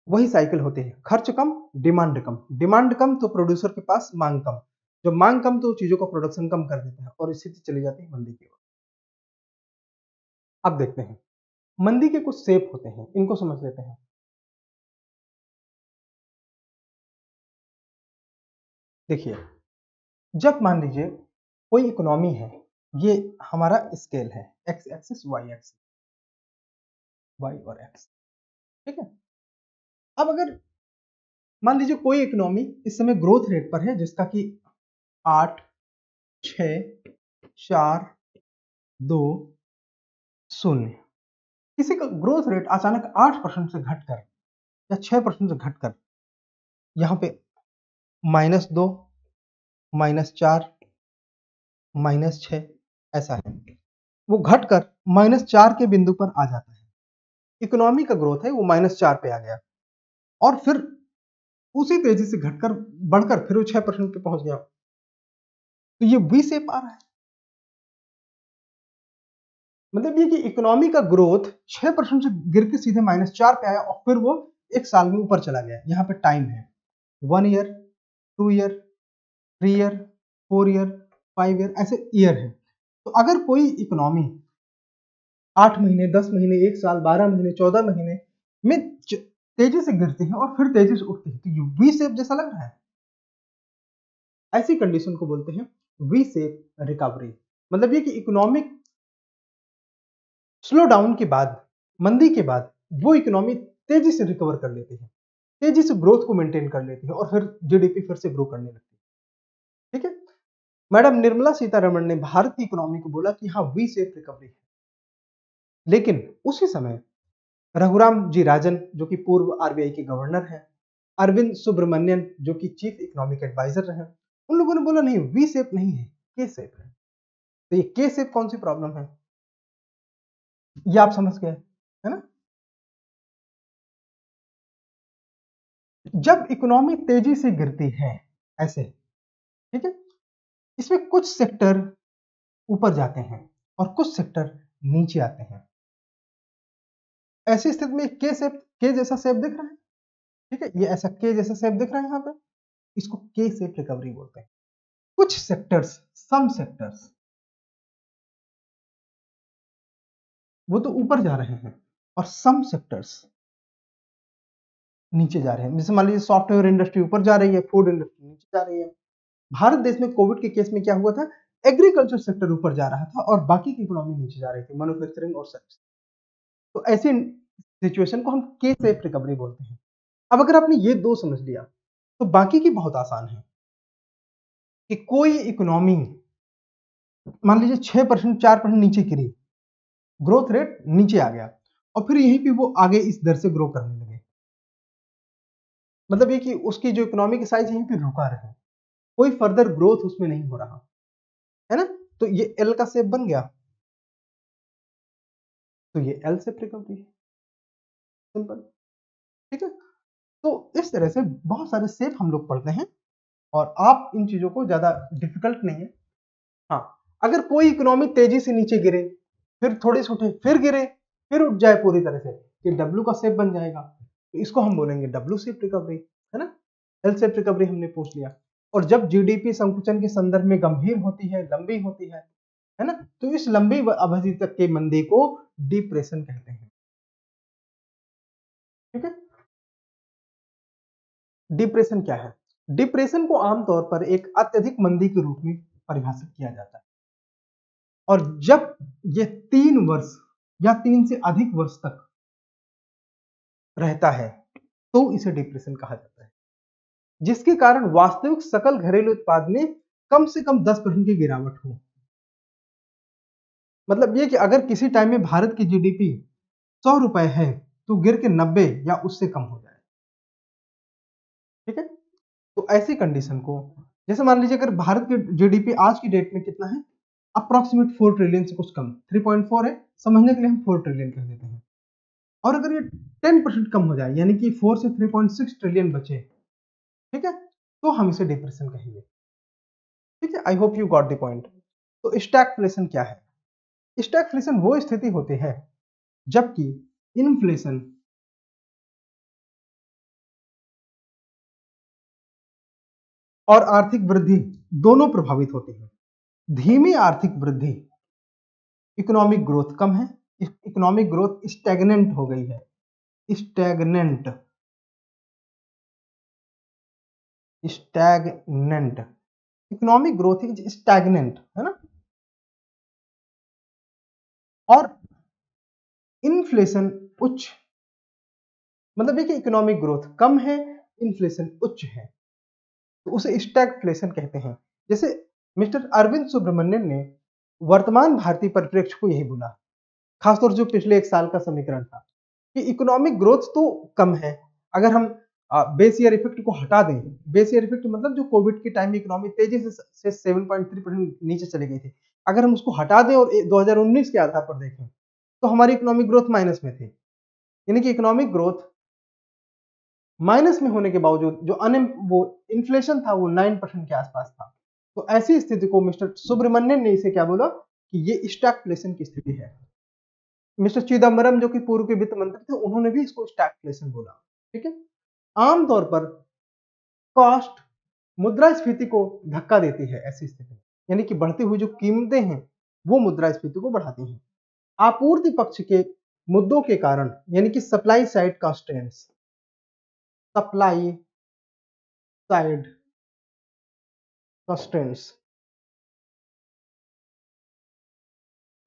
वही साइकिल होती है, खर्च कम, डिमांड कम, डिमांड कम तो प्रोड्यूसर के पास मांग कम, जब मांग कम तो चीजों का प्रोडक्शन कम कर देते हैं, और स्थिति चली जाती है मंदी की ओर। अब देखते हैं, मंदी के कुछ शेप होते हैं, इनको समझ लेते हैं। देखिए, जब मान लीजिए कोई इकोनॉमी है, ये हमारा स्केल है, X axis, Y axis, Y और एक्स, ठीक है। अब अगर मान लीजिए कोई इकोनॉमी इस समय ग्रोथ रेट पर है, जिसका कि 8, 6, 4, 2, 0, किसी का ग्रोथ रेट अचानक 8% से घटकर या 6% से घटकर यहाँ पे -2, -4, -6 ऐसा है, वो घटकर -4 के बिंदु पर आ जाता है। इकोनॉमी का ग्रोथ है वो -4 पे आ गया, और फिर उसी तेजी से घटकर बढ़कर फिर वो 6% पे पहुंच गया, तो ये वी शेप आ रहा है। मतलब ये कि इकोनॉमी का ग्रोथ 6% से गिर के सीधे -4 पे आया, और फिर वो एक साल में ऊपर चला गया। यहाँ पे टाइम है 1 year, 2 year, 3 year, 4 year, 5 year, ऐसे ईयर है। तो अगर कोई इकोनॉमी 8 महीने, 10 महीने, 1 साल, 12 महीने, 14 महीने में तेजी से गिरती है और फिर तेजी से उठती है, तो ये वी शेप जैसा लग रहा है। ऐसी कंडीशन को बोलते हैं वी शेप रिकवरी। मतलब ये कि इकोनॉमिक स्लो डाउन के बाद, मंदी के बाद, वो इकोनॉमी तेजी से रिकवर कर लेती है, तेजी से ग्रोथ को मेंटेन कर लेती है, और फिर जीडीपी फिर से ग्रो करने लगती है। ठीक है, मैडम निर्मला सीतारमण ने भारत की इकोनॉमी को बोला कि हाँ, वी शेप रिकवरी है। लेकिन उसी समय रघुराम जी राजन, जो कि पूर्व आरबीआई के गवर्नर हैं, अरविंद सुब्रमण्यन, जो कि चीफ इकोनॉमिक एडवाइजर रहे, उन लोगों ने बोला नहीं, वी शेप नहीं है, के शेप है। तो ये के शेप कौन सी प्रॉब्लम है, ये आप समझ गए, है ना। जब इकोनॉमी तेजी से गिरती है ऐसे, ठीक है, इसमें कुछ सेक्टर ऊपर जाते हैं और कुछ सेक्टर नीचे आते हैं। ऐसी स्थिति में के शेप, के जैसा शेप दिख रहा है, ठीक है, ये ऐसा के जैसा शेप दिख रहा है यहाँ पे, इसको के शेप रिकवरी बोलते हैं। कुछ सेक्टर्स, सम सेक्टर्स, वो तो ऊपर जा रहे हैं, और सम सेक्टर्स नीचे जा रहे हैं। जैसे मान लीजिए सॉफ्टवेयर इंडस्ट्री ऊपर जा रही है, फूड इंडस्ट्री नीचे जा रही है। भारत देश में कोविड के केस में क्या हुआ था, एग्रीकल्चर सेक्टर ऊपर जा रहा था और बाकी की इकोनॉमी नीचे जा रही थी, मैन्युफैक्चरिंग और सर्विस। तो ऐसी सिचुएशन को हम के शेप रिकवरी बोलते हैं। अब अगर आपने ये दो समझ लिया, तो बाकी की बहुत आसान है कि कोई इकोनॉमी मान लीजिए 6%, 4% नीचे गिरी, ग्रोथ रेट नीचे आ गया, और फिर यहीं पे वो आगे इस दर से ग्रो करने लगे। मतलब ये कि उसकी जो इकोनॉमी की साइज यहीं पे रुका रहे, कोई फर्दर ग्रोथ उसमें नहीं हो रहा, है ना। तो ये एल का शेप बन गया, तो ये एल शेप रिकवरी है, सिंपल, ठीक है। तो इस तरह से बहुत सारे शेप हम लोग पढ़ते हैं और आप इन चीजों को ज्यादा डिफिकल्ट नहीं है। हाँ, अगर कोई इकोनॉमी तेजी से नीचे गिरे, फिर थोड़े से उठे, फिर गिरे, फिर उठ जाए पूरी तरह से, ये डब्ल्यू का शेप बन जाएगा, तो इसको हम बोलेंगे डब्ल्यू शेप रिकवरी, है ना। एल शेप रिकवरी हमने पूछ लिया। और जब जीडीपी संकुचन के संदर्भ में गंभीर होती है, लंबी होती है ना, तो इस लंबी अवधि तक के मंदी को डिप्रेशन कहते हैं। ठीक है। डिप्रेशन क्या है? डिप्रेशन को आमतौर पर एक अत्यधिक मंदी के रूप में परिभाषित किया जाता है, और जब ये 3 वर्ष या 3 से अधिक वर्ष तक रहता है तो इसे डिप्रेशन कहा जाता है, जिसके कारण वास्तविक सकल घरेलू उत्पाद में कम से कम 10% की गिरावट हो। मतलब ये कि अगर किसी टाइम में भारत की जीडीपी 100 रुपए है तो गिर के 90 या उससे कम हो जाए। ठीक है। तो ऐसी कंडीशन को, जैसे मान लीजिए अगर भारत की जीडीपी आज की डेट में कितना है, अप्रोक्सीमेट 4 ट्रिलियन से कुछ कम, 3.4 है, समझने के लिए हम 4 ट्रिलियन कह देते हैं। और अगर ये 10% कम हो जाए, यानी कि 4 से 3.6 ट्रिलियन बचे, ठीक है, तो हम इसे डिप्रेशन कहेंगे। ठीक है, I hope you got the point. तो स्टैगफ्लेशन क्या है? स्टैगफ्लेशन वो स्थिति होती है जबकि इन्फ्लेशन और आर्थिक वृद्धि दोनों प्रभावित होती है। धीमी आर्थिक वृद्धि, इकोनॉमिक ग्रोथ कम है, इकोनॉमिक ग्रोथ स्टैग्नेंट हो गई है, stagnant, stagnant, economic growth is stagnant, है ना। और इन्फ्लेशन उच्च, मतलब ये कि इकोनॉमिक ग्रोथ कम है, इन्फ्लेशन उच्च है, तो उसे स्टैगफ्लेशन कहते हैं। जैसे मिस्टर अरविंद सुब्रमण्यन ने वर्तमान भारतीय परिप्रेक्ष्य को यही बोला, खासतौर जो पिछले 1 साल का समीकरण था, कि इकोनॉमिक ग्रोथ तो कम है। अगर हम बेस ईयर इफेक्ट को हटा दें, बेस ईयर इफेक्ट मतलब जो कोविड के टाइम में इकोनॉमी तेजी से 7.3% नीचे चले गई थी, अगर हम उसको हटा दें और 2019 के आधार पर देखें तो हमारी इकोनॉमिक ग्रोथ माइनस में थी। यानी कि इकोनॉमिक ग्रोथ माइनस में होने के बावजूद जो वो इन्फ्लेशन था वो 9% के आसपास था। तो ऐसी स्थिति को मिस्टर सुब्रमण्यन ने इसे क्या बोला कि ये स्टैगफ्लेशन की स्थिति है। मिस्टर चिदम्बरम जो कि पूर्व के वित्त मंत्री थे, उन्होंने भी इसको स्टैगफ्लेशन बोला। ठीक है। आमतौर पर कॉस्ट मुद्रास्फीति को धक्का देती है ऐसी स्थिति में, यानी कि बढ़ती हुई जो कीमतें हैं वो मुद्रास्फीति को बढ़ाती हैं। आपूर्ति पक्ष के मुद्दों के कारण, यानी कि supply side constraints, supply side constraints,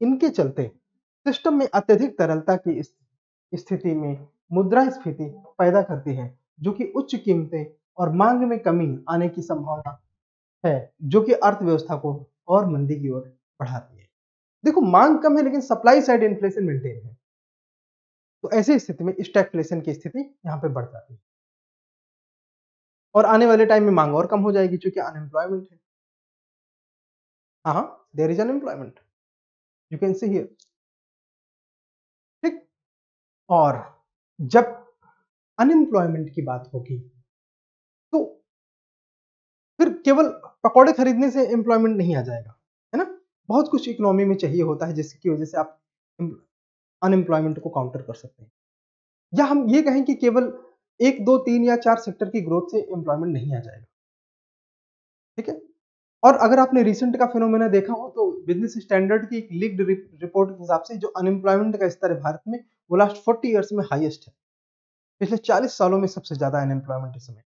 इनके चलते सिस्टम में अत्यधिक तरलता की स्थिति में मुद्रास्फीति पैदा करती है, जो कि उच्च कीमतें और मांग में कमी आने की संभावना है, जो कि अर्थव्यवस्था को और मंदी की ओर बढ़ाती है। देखो, मांग कम है लेकिन सप्लाई साइड इन्फ्लेशन मेंटेन है, तो ऐसी स्थिति में स्टैगफ्लेशन की स्थिति यहाँ पे बढ़ जाती है, और आने वाले टाइम में मांग और कम हो जाएगी क्योंकि अनएम्प्लॉयमेंट है। हाँ, there is unemployment, you can see here. ठीक। और जब अनएम्प्लॉयमेंट की बात होगी तो फिर केवल पकौड़े खरीदने से एम्प्लॉयमेंट नहीं आ जाएगा, है ना। बहुत कुछ इकोनॉमी में चाहिए होता है जिसकी वजह से आप अनएम्प्लॉयमेंट को काउंटर कर सकते हैं। या हम ये कहें कि केवल 1, 2, 3 या 4 सेक्टर की ग्रोथ से एम्प्लॉयमेंट नहीं आ जाएगा। ठीक है। और अगर आपने रिसेंट का फिनोमेना देखा हो तो बिजनेस स्टैंडर्ड की एक लीक्ड रिपोर्ट के हिसाब से जो अनएम्प्लॉयमेंट का स्तर है भारत में, वो लास्ट 40 ईयर्स में हाईएस्ट है। पिछले 40 सालों में सबसे ज्यादा अनएम्प्लॉयमेंट इस समय।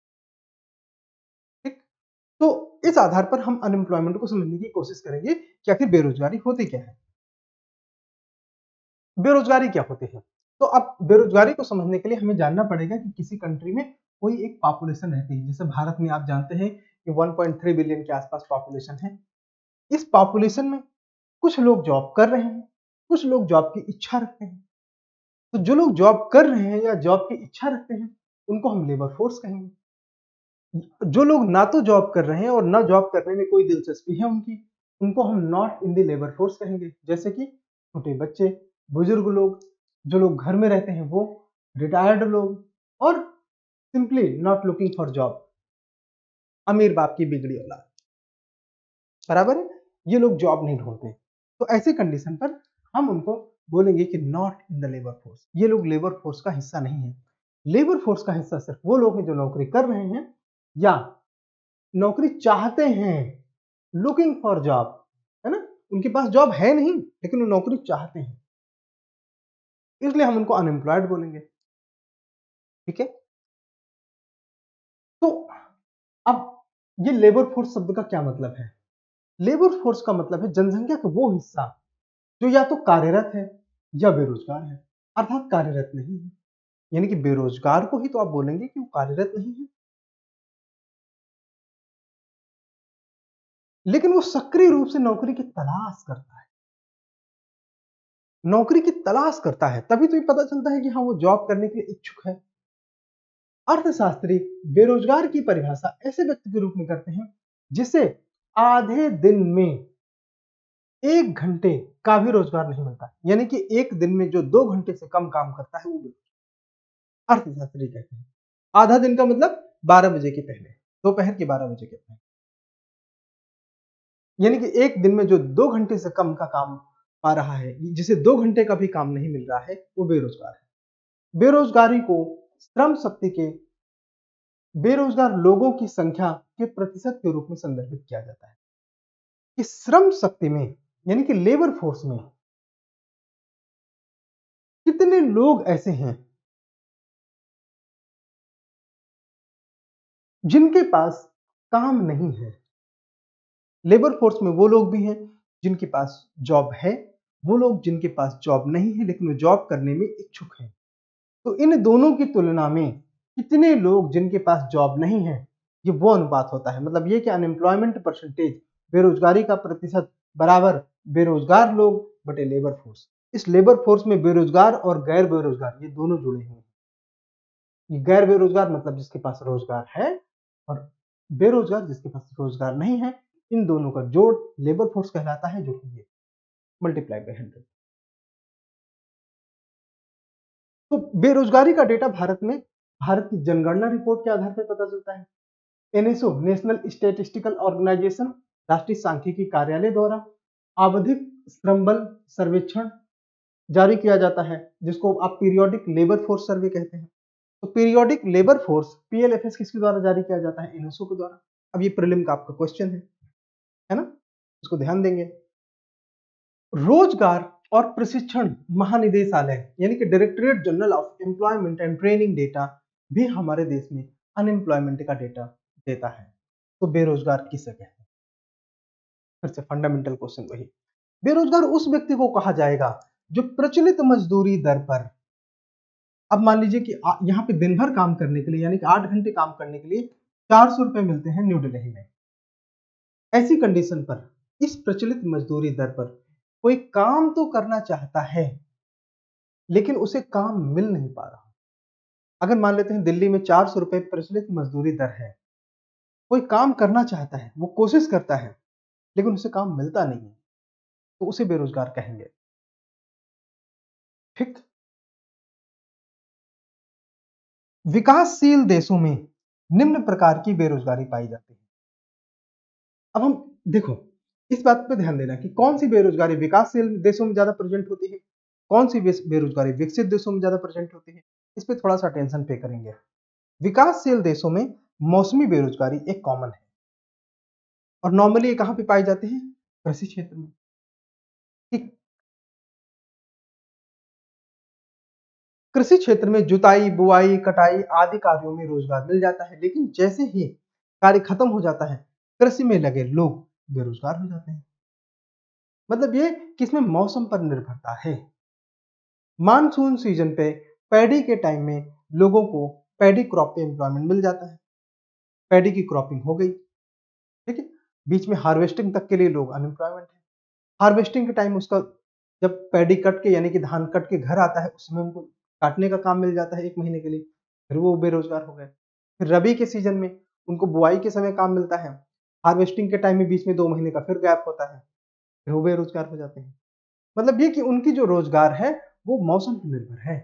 ठीक। तो इस आधार पर हम अनएम्प्लॉयमेंट को समझने की कोशिश करेंगे कि आखिर बेरोजगारी होती क्या है। बेरोजगारी क्या होती है? तो अब बेरोजगारी को समझने के लिए हमें जानना पड़ेगा कि किसी कंट्री में कोई एक पॉपुलेशन रहती है। जैसे भारत में आप जानते हैं कि 1.3 बिलियन के आसपास पॉपुलेशन है। इस पॉपुलेशन में कुछ लोग जॉब कर रहे हैं, कुछ लोग जॉब की इच्छा रखते हैं। तो जो लोग जॉब कर रहे हैं या जॉब की इच्छा रखते हैं, उनको हम लेबर फोर्स कहेंगे। जो लोग ना तो जॉब कर रहे हैं और ना जॉब करने में कोई दिलचस्पी है उनकी, उनको हम not in the labour force कहेंगे। जैसे कि छोटे बच्चे, बुजुर्ग लोग, जो लोग घर में रहते हैं वो, रिटायर्ड लोग, और simply not looking for job, अमीर बाप की बिगड़ी औलाद, बराबर है, ये लोग जॉब नहीं ढूंढते। तो ऐसे कंडीशन पर हम उनको बोलेंगे कि not in the labour force, ये लोग लेबर फोर्स का हिस्सा नहीं है। लेबर फोर्स का हिस्सा सिर्फ वो लोग हैं जो नौकरी कर रहे हैं या नौकरी चाहते हैं, लुकिंग फॉर जॉब, है ना, उनके पास जॉब है नहीं लेकिन वो नौकरी चाहते हैं, इसलिए हम उनको अनएम्प्लॉयड बोलेंगे। ठीक है, तो अब ये लेबर फोर्स शब्द का क्या मतलब है? लेबर फोर्स का मतलब है जनसंख्या का वो हिस्सा जो या तो कार्यरत है या बेरोजगार है, अर्थात कार्यरत नहीं है। यानी कि बेरोजगार को ही तो आप बोलेंगे कि वो कार्यरत नहीं है, लेकिन वो सक्रिय रूप से नौकरी की तलाश करता है, नौकरी की तलाश करता है, तभी तो ये पता चलता है कि हाँ वो जॉब करने के लिए इच्छुक है। अर्थशास्त्री बेरोजगार की परिभाषा ऐसे व्यक्ति के रूप में करते हैं जिसे आधे दिन में 1 घंटे का भी रोजगार नहीं मिलता, यानी कि एक दिन में जो 2 घंटे से कम काम करता है वो अर्थशास्त्री कहते हैं। आधा दिन का मतलब 12 बजे के पहले, दोपहर के 12 बजे के पहले, यानी कि एक दिन में जो 2 घंटे से कम का काम पा रहा है, जिसे 2 घंटे का भी काम नहीं मिल रहा है, वो बेरोजगार है। बेरोजगारी को श्रम शक्ति के बेरोजगार लोगों की संख्या के प्रतिशत के रूप में संदर्भित किया जाता है। कि श्रम शक्ति में यानी कि लेबर फोर्स में कितने लोग ऐसे हैं जिनके पास काम नहीं है। लेबर फोर्स में वो लोग भी हैं जिनके पास जॉब है, वो लोग जिनके पास जॉब नहीं है लेकिन वो जॉब करने में इच्छुक हैं। तो इन दोनों की तुलना में कितने लोग जिनके पास जॉब नहीं है, ये वो अनुपात होता है। मतलब ये कि अनएम्प्लॉयमेंट परसेंटेज, बेरोजगारी का प्रतिशत बराबर बेरोजगार लोग बटे लेबर फोर्स। इस लेबर फोर्स में बेरोजगार और गैर बेरोजगार ये दोनों जुड़े हुए हैं। ये गैर बेरोजगार मतलब जिसके पास रोजगार है, और बेरोजगार जिसके पास रोजगार नहीं है, इन दोनों का जोड़ लेबर फोर्स कहलाता है, जो कि ये मल्टीप्लाई बाय 100। तो बेरोजगारी का डेटा भारत की जनगणना रिपोर्ट के आधार पर पता चलता है। एनएसओ नेशनल स्टैटिस्टिकल ऑर्गेनाइजेशन राष्ट्रीय सांख्यिकी कार्यालय द्वारा आवधिक श्रम बल सर्वेक्षण जारी किया जाता है, जिसको आप पीरियोडिक लेबर फोर्स सर्वे कहते हैं। तो पीरियोडिक लेबर फोर्स पीएलएफएस किसके द्वारा जारी किया जाता है? एनएसओ के द्वारा। अब ये प्रीलिम का आपका क्वेश्चन है ना, इसको ध्यान देंगे। रोजगार और प्रशिक्षण महानिदेशालय यानी कि directorate general of employment and training data भी हमारे देश में अनएम्प्लॉयमेंट का डेटा देता है। तो बेरोजगार किसे कहते हैं? फिर से फंडामेंटल क्वेश्चन वही, बेरोजगार उस व्यक्ति को कहा जाएगा जो प्रचलित मजदूरी दर पर, अब मान लीजिए कि यहाँ पे दिन भर काम करने के लिए यानी कि 8 घंटे काम करने के लिए 400 रुपए मिलते हैं न्यू दिल्ली में। ऐसी कंडीशन पर इस प्रचलित मजदूरी दर पर कोई काम तो करना चाहता है लेकिन उसे काम मिल नहीं पा रहा। अगर मान लेते हैं दिल्ली में 400 रुपए प्रचलित मजदूरी दर है, कोई काम करना चाहता है, वो कोशिश करता है लेकिन उसे काम मिलता नहीं है, तो उसे बेरोजगार कहेंगे। ठीक, विकासशील देशों में निम्न प्रकार की बेरोजगारी पाई जाती है। अब हम देखो इस बात पे ध्यान देना कि कौन सी बेरोजगारी विकासशील देशों में ज्यादा प्रेजेंट होती है, कौन सी बेरोजगारी विकसित देशों में ज्यादा प्रेजेंट होती है, इस पे थोड़ा सा टेंशन पे करेंगे। विकासशील देशों में मौसमी बेरोजगारी एक कॉमन है, और नॉर्मली ये कहां पे पाई जाती है? कृषि क्षेत्र में। कि कृषि क्षेत्र में जुताई, बुआई, कटाई आदि कार्यों में रोजगार मिल जाता है, लेकिन जैसे ही कार्य खत्म हो जाता है, कृषि में लगे लोग बेरोजगार हो जाते हैं। मतलब ये किसमें मौसम पर निर्भरता है। मानसून सीजन पे पैडी के टाइम में लोगों को पैडी क्रॉप पे एम्प्लॉयमेंट मिल जाता है, पैडी की क्रॉपिंग हो गई, ठीक है, बीच में हार्वेस्टिंग तक के लिए लोग अनएम्प्लॉयमेंट है। हार्वेस्टिंग के टाइम उसका जब पैडी कट के यानी कि धान कट के घर आता है, उसमें उनको काटने का काम मिल जाता है 1 महीने के लिए, फिर वो बेरोजगार हो गए। फिर रबी के सीजन में उनको बुआई के समय काम मिलता है, हार्वेस्टिंग के टाइम में बीच में 2 महीने का फिर गैप होता है, फिर वो बेरोजगार हो जाते हैं। मतलब ये कि उनकी जो रोजगार है वो मौसम पर निर्भर है।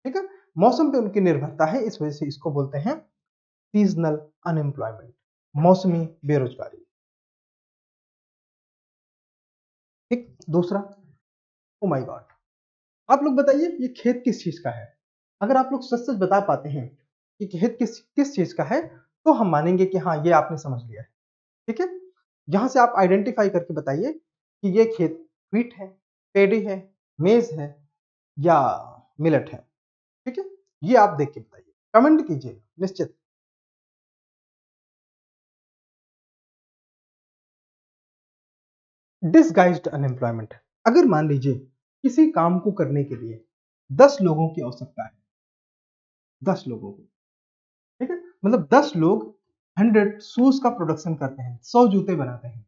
ठीक है, मौसम पे उनकी निर्भरता है, इस वजह से इसको बोलते हैं सीजनल अनएम्प्लॉयमेंट, मौसमी बेरोजगारी। ठीक, दूसरा, ओ माय गॉड, आप लोग बताइए ये खेत किस चीज का है? अगर आप लोग सच सच बता पाते हैं कि खेत किस किस चीज का है, तो हम मानेंगे कि हाँ ये आपने समझ लिया है। ठीक है, यहां से आप आइडेंटिफाई करके बताइए कि ये खेत व्हीट है, पेडी है, मेज है या मिलेट है। ठीक है, ये आप देख के बताइए, कमेंट कीजिए निश्चित। डिसगाइज्ड अनएम्प्लॉयमेंट, अगर मान लीजिए किसी काम को करने के लिए 10 लोगों की आवश्यकता है, 10 लोगों को, ठीक है, मतलब 10 लोग 100 शूज का प्रोडक्शन करते हैं, 100 जूते बनाते हैं,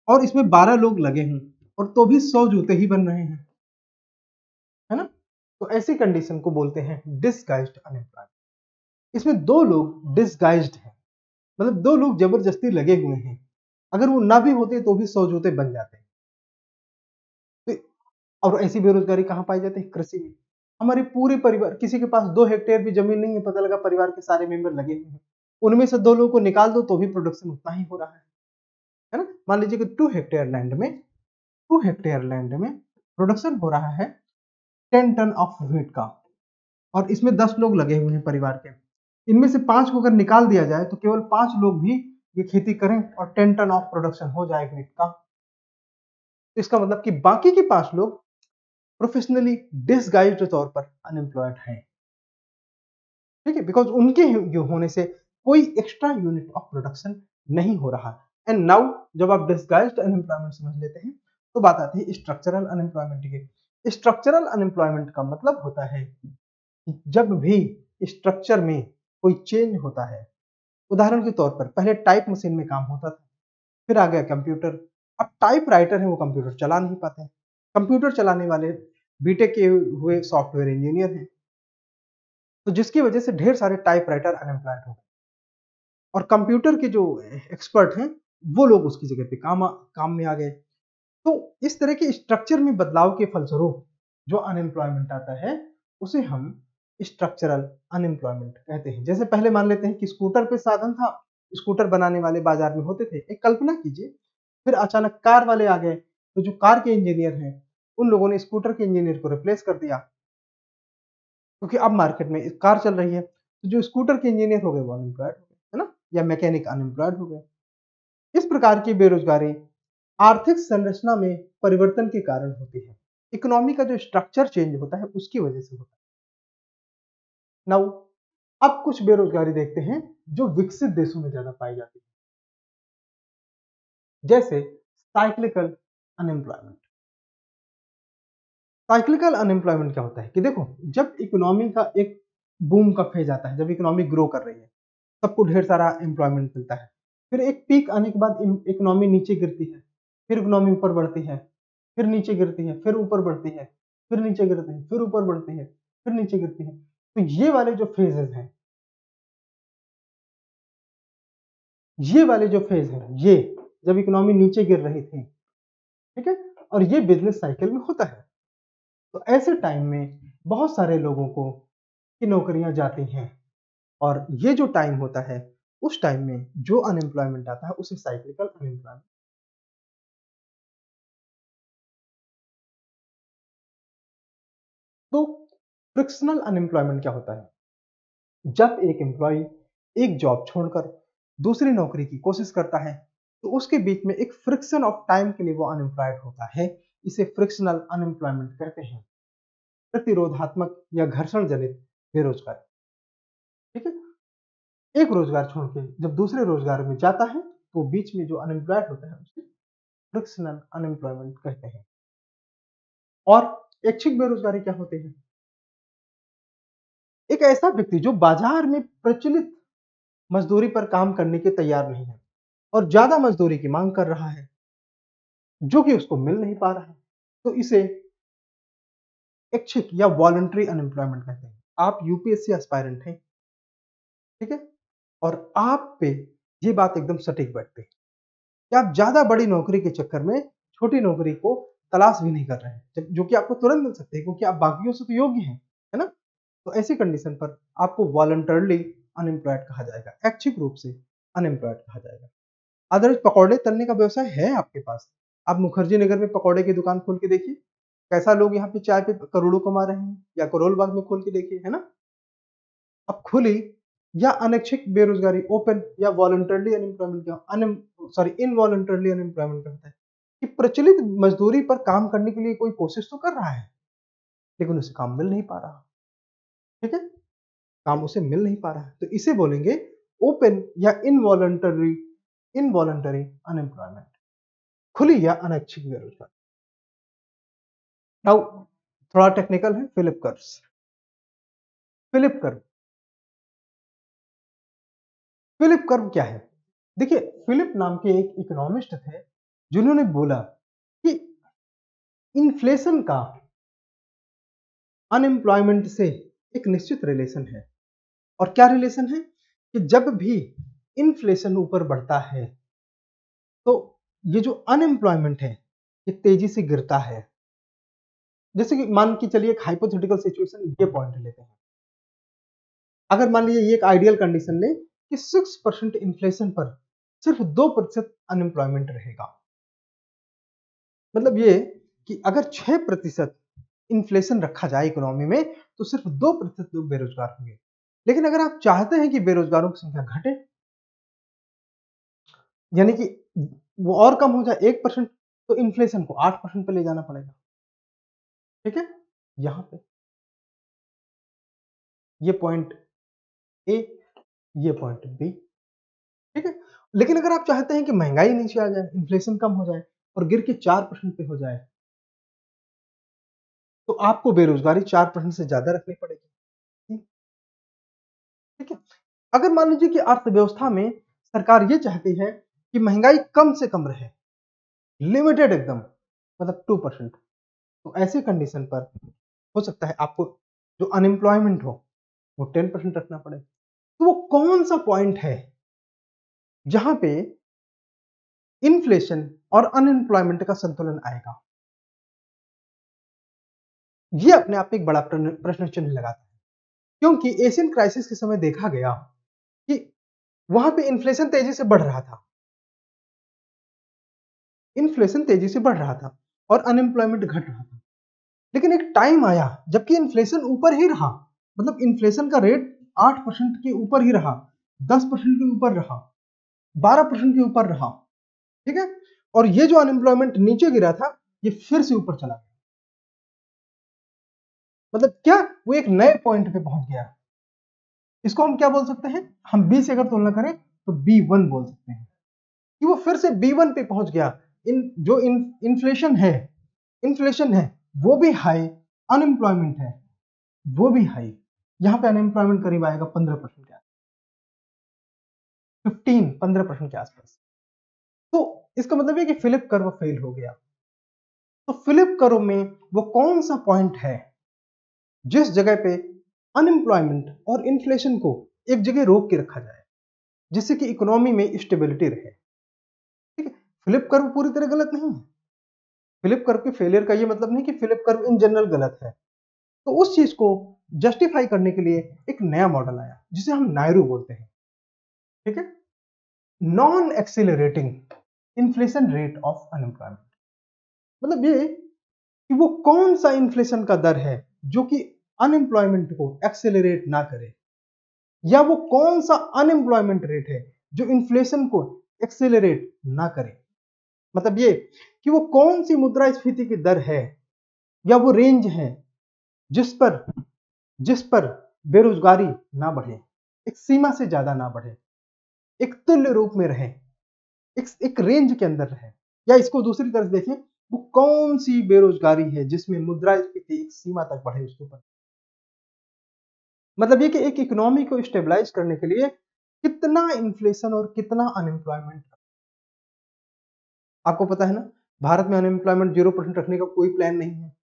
और इसमें 12 लोग लगे हैं और तो भी 100 जूते ही बन रहे हैं, है ना? तो ऐसी कंडीशन को बोलते हैं डिसगाइज्ड अनएम्प्लॉयमेंट। इसमें दो लोग डिसगाइज्ड हैं, मतलब दो लोग जबरदस्ती लगे हुए हैं, अगर वो ना भी होते तो भी 100 जूते बन जाते हैं। तो और ऐसी बेरोजगारी कहाँ पाई जाती है? कृषि में। हमारे पूरे परिवार, किसी के पास 2 हेक्टेयर भी जमीन नहीं है, पता लगा परिवार के सारे मेंबर लगे हुए हैं, उनमें से 2 लोगों को निकाल दो तो भी प्रोडक्शन उतना ही हो रहा है ना? मान लीजिए कि 2 हेक्टेयर लैंड में प्रोडक्शन हो रहा है 10 टन ऑफ व्हीट का, और इसमें 10 लोग लगे हुए हैं परिवार के, इनमें से 5 को अगर निकाल दिया जाए तो केवल 5 लोग भी ये खेती करें और 10 टन ऑफ प्रोडक्शन हो जाए व्हीट का। तो इसका मतलब कि बाकी के 5 लोग प्रोफेशनली डिसगाइज्ड तौर पर अनएम्प्लॉयड हैं। ठीक है, बिकॉज उनके होने से कोई एक्स्ट्रा यूनिट ऑफ प्रोडक्शन नहीं हो रहा। एंड नाउ जब आप डिसगाइज्ड अनएम्प्लॉयमेंट समझ लेते हैं तो बात आती है स्ट्रक्चरल अनएम्प्लॉयमेंट की। स्ट्रक्चरल अनएम्प्लॉयमेंट का मतलब होता है कि जब भी स्ट्रक्चर में कोई चेंज होता है, उदाहरण के तौर पर पहले टाइप मशीन में काम होता था, फिर आ गया कंप्यूटर, अब टाइप राइटर है वो कंप्यूटर चला नहीं पाते हैं, कंप्यूटर चलाने वाले बीटेक के हुए सॉफ्टवेयर इंजीनियर हैं, तो जिसकी वजह से ढेर सारे टाइप राइटर अनएम्प्लॉयड हो गए, और कंप्यूटर के जो एक्सपर्ट हैं वो लोग उसकी जगह पे काम में आ गए। तो इस तरह के स्ट्रक्चर में बदलाव के फलस्वरूप जो अनएम्प्लॉयमेंट आता है उसे हम स्ट्रक्चरल अनएम्प्लॉयमेंट कहते हैं। जैसे पहले मान लेते हैं कि स्कूटर पे साधन था, स्कूटर बनाने वाले बाजार में होते थे, एक कल्पना कीजिए, फिर अचानक कार वाले आ गए, तो जो कार के इंजीनियर हैं उन लोगों ने स्कूटर के इंजीनियर को रिप्लेस कर दिया, क्योंकि अब मार्केट में कार चल रही है, तो जो स्कूटर के इंजीनियर हो गए वो अनएम्प्लॉयड हो गए, है ना, या मैकेनिक अनएम्प्लॉयड हो गए। इस प्रकार की बेरोजगारी आर्थिक संरचना में परिवर्तन के कारण होती है, इकोनॉमी का जो स्ट्रक्चर चेंज होता है उसकी वजह से होता है। नाउ अब कुछ बेरोजगारी देखते हैं जो विकसित देशों में ज्यादा पाई जाती है, जैसे साइक्लिकल अनएम्प्लॉयमेंट। साइक्लिकल अनएम्प्लॉयमेंट क्या होता है कि देखो, जब इकोनॉमी का एक बूम का फेज आता है, जब इकोनॉमी ग्रो कर रही है, सबको ढेर सारा एम्प्लॉयमेंट मिलता है, फिर एक पीक आने के बाद इकोनॉमी नीचे गिरती है, फिर इकोनॉमी ऊपर बढ़ती है, फिर नीचे गिरती है, फिर ऊपर बढ़ती है, फिर नीचे गिरती है, फिर ऊपर बढ़ती है, फिर नीचे गिरती है। तो ये वाले जो फेजेस हैं, ये वाले जो फेज हैं, ये जब इकोनॉमी नीचे गिर रही थी, ठीक है, और ये बिजनेस साइकिल में होता है, तो ऐसे टाइम में बहुत सारे लोगों को की नौकरियां जाती हैं, और ये जो टाइम होता है उस टाइम में जो अनएम्प्लॉयमेंट आता है उसे साइक्लिकल अनएम्प्लॉयमेंट। तो फ्रिक्शनल अनएम्प्लॉयमेंट क्या होता है? जब एक एम्प्लॉय एक जॉब छोड़कर दूसरी नौकरी की कोशिश करता है तो उसके बीच में एक फ्रिक्शन ऑफ टाइम के लिए वो अनएम्प्लॉयड होता है, इसे फ्रिक्शनल अनएम्प्लॉयमेंट कहते हैं। प्रतिरोधात्मक या घर्षण जनित बेरोजगारी। ठीक है, एक रोजगार छोड़ के जब दूसरे रोजगार में जाता है तो बीच में जो अनएम्प्लॉयड होता है उसे फ्रिक्शनल अनएम्प्लॉयमेंट कहते हैं। और ऐच्छिक बेरोजगारी क्या होती है? एक ऐसा व्यक्ति जो बाजार में प्रचलित मजदूरी पर काम करने के तैयार नहीं है और ज्यादा मजदूरी की मांग कर रहा है, जो कि उसको मिल नहीं पा रहा है, तो इसे ऐच्छिक या वॉलंटरी अनएम्प्लॉयमेंट कहते हैं। आप यूपीएससी एस्पायरेंट हैं, ठीक है, और आप पे ये बात एकदम सटीक बैठती है कि आप ज्यादा बड़ी नौकरी के चक्कर में छोटी नौकरी को तलाश भी नहीं कर रहे हैं, जो कि आपको तुरंत मिल सकती है क्योंकि आप बाकियों से तो योग्य हैं, है ना? तो ऐसी कंडीशन पर आपको वॉलंटरली अनएम्प्लॉयड कहा जाएगा, ऐच्छिक रूप से अनएम्प्लॉयड कहा जाएगा। अदरवाइज पकौड़े तलने का व्यवसाय है आपके पास, आप मुखर्जी नगर में पकौड़े की दुकान खोल के देखिए, कैसा लोग यहाँ पे चाय पे करोड़ों कमा रहे हैं, या करोल बाग में खोल के देखिए, है ना। अब खुली या अनैच्छिक बेरोजगारी, ओपन या वॉलंटरली अनएम्प्लॉयमेंट क्या, इनवॉलंटरली अनएम्प्लॉयमेंट क्या होता है कि प्रचलित मजदूरी पर काम करने के लिए कोई कोशिश तो कर रहा है, लेकिन उसे काम मिल नहीं पा रहा, ठीक है, काम उसे मिल नहीं पा रहा है, तो इसे बोलेंगे ओपन या इनवॉलंटरी इनवॉलंटरी अनएम्प्लॉयमेंट, खुली या अनैच्छिक बेरोजगारी। नाउ थोड़ा टेक्निकल है, Philip curves. Philip curve, Philip curve क्या है? देखिए, फिलिप नाम के एक इकोनॉमिस्ट थे जिन्होंने बोला कि इन्फ्लेशन का अनएम्प्लॉयमेंट से एक निश्चित रिलेशन है। और क्या रिलेशन है कि जब भी इन्फ्लेशन ऊपर बढ़ता है तो ये जो अनएम्प्लॉयमेंट है ये तेजी से गिरता है। जैसे कि मान के चलिए एक हाइपोथेटिकल सिचुएशन, ये पॉइंट लेते हैं। अगर मान लीजिए ये एक आइडियल कंडीशन ले कि 6% इन्फ्लेशन पर सिर्फ 2% अनएम्प्लॉयमेंट रहेगा। मतलब ये कि अगर 6% इन्फ्लेशन रखा जाए इकोनॉमी में तो सिर्फ 2% लोग बेरोजगार होंगे। लेकिन अगर आप चाहते हैं कि बेरोजगारों की संख्या घटे, यानी कि वो और कम हो जाए 1%, तो इन्फ्लेशन को 8% पे ले जाना पड़ेगा, ठीक है। यहां पे ये पॉइंट ए, ये पॉइंट बी, ठीक है। लेकिन अगर आप चाहते हैं कि महंगाई नीचे आ जाए, इन्फ्लेशन कम हो जाए और गिर के 4% पे हो जाए, तो आपको बेरोजगारी 4% से ज्यादा रखनी पड़ेगी, ठीक है। अगर मान लीजिए कि अर्थव्यवस्था में सरकार ये चाहती है कि महंगाई कम से कम रहे, लिमिटेड एकदम, मतलब 2%, तो ऐसे कंडीशन पर हो सकता है आपको जो अनएम्प्लॉयमेंट हो वो 10% रखना पड़े। तो वो कौन सा पॉइंट है जहां पे इन्फ्लेशन और अनएम्प्लॉयमेंट का संतुलन आएगा? ये अपने आप में एक बड़ा प्रश्न चिन्ह लगाता है, क्योंकि एशियन क्राइसिस के समय देखा गया कि वहां पे इन्फ्लेशन तेजी से बढ़ रहा था, इन्फ्लेशन तेजी से बढ़ रहा था और अनएम्प्लॉयमेंट घट रहा था। लेकिन एक टाइम आया जबकि इन्फ्लेशन ऊपर ही रहा, मतलब इन्फ्लेशन का रेट 8% के ऊपर ही रहा, 10% के ऊपर रहा, 12% के ऊपर रहा, ठीक है। और ये जो अनएम्प्लॉयमेंट नीचे गिरा था ये फिर से ऊपर चला गया, मतलब क्या, वो एक नए पॉइंट पे पहुंच गया। इसको हम क्या बोल सकते हैं, हम बी से अगर तुलना करें तो B1 बोल सकते हैं कि वो फिर से B1 पे पहुंच गया। इन्फ्लेशन है, इन्फ्लेशन है वो भी हाई, अनएम्प्लॉयमेंट है वो भी हाई। यहां पे अनएम्प्लॉयमेंट करीब आएगा 15% के आसपास, 15% के आसपास। तो इसका मतलब है कि फिलिप कर्व फेल हो गया। तो फिलिप कर्व में वो कौन सा पॉइंट है जिस जगह पे अनएम्प्लॉयमेंट और इन्फ्लेशन को एक जगह रोक के रखा जाए जिससे कि इकोनॉमी में स्टेबिलिटी रहे, ठीक है। फिलिप कर्व पूरी तरह गलत नहीं है, फिलिप कर्व के फेलियर का ये मतलब नहीं कि फिलिप कर्व इन जनरल गलत है। तो उस चीज को जस्टिफाई करने के लिए एक नया मॉडल आया जिसे हम नायरू बोलते हैं, ठीक है, non accelerating inflation rate of unemployment. मतलब ये कि वो कौन सा इन्फ्लेशन का दर है जो कि अनएम्प्लॉयमेंट को एक्सेलरेट ना करे, या वो कौन सा अनएम्प्लॉयमेंट रेट है जो इन्फ्लेशन को एक्सेलरेट ना करे। मतलब ये कि वो कौन सी मुद्रास्फीति की दर है या वो रेंज है जिस पर बेरोजगारी ना बढ़े, एक सीमा से ज्यादा ना बढ़े, एक तुल्य रूप में रहे, एक रेंज के अंदर रहे। या इसको दूसरी तरफ देखें, वो कौन सी बेरोजगारी है जिसमें मुद्रास्फीति एक सीमा तक बढ़े उसके ऊपर। मतलब ये कि एक इकोनॉमी को स्टेबलाइज करने के लिए कितना इन्फ्लेशन और कितना अनएम्प्लॉयमेंट। आपको पता है ना, भारत में अनएम्प्लॉयमेंट 0% रखने का कोई प्लान नहीं है।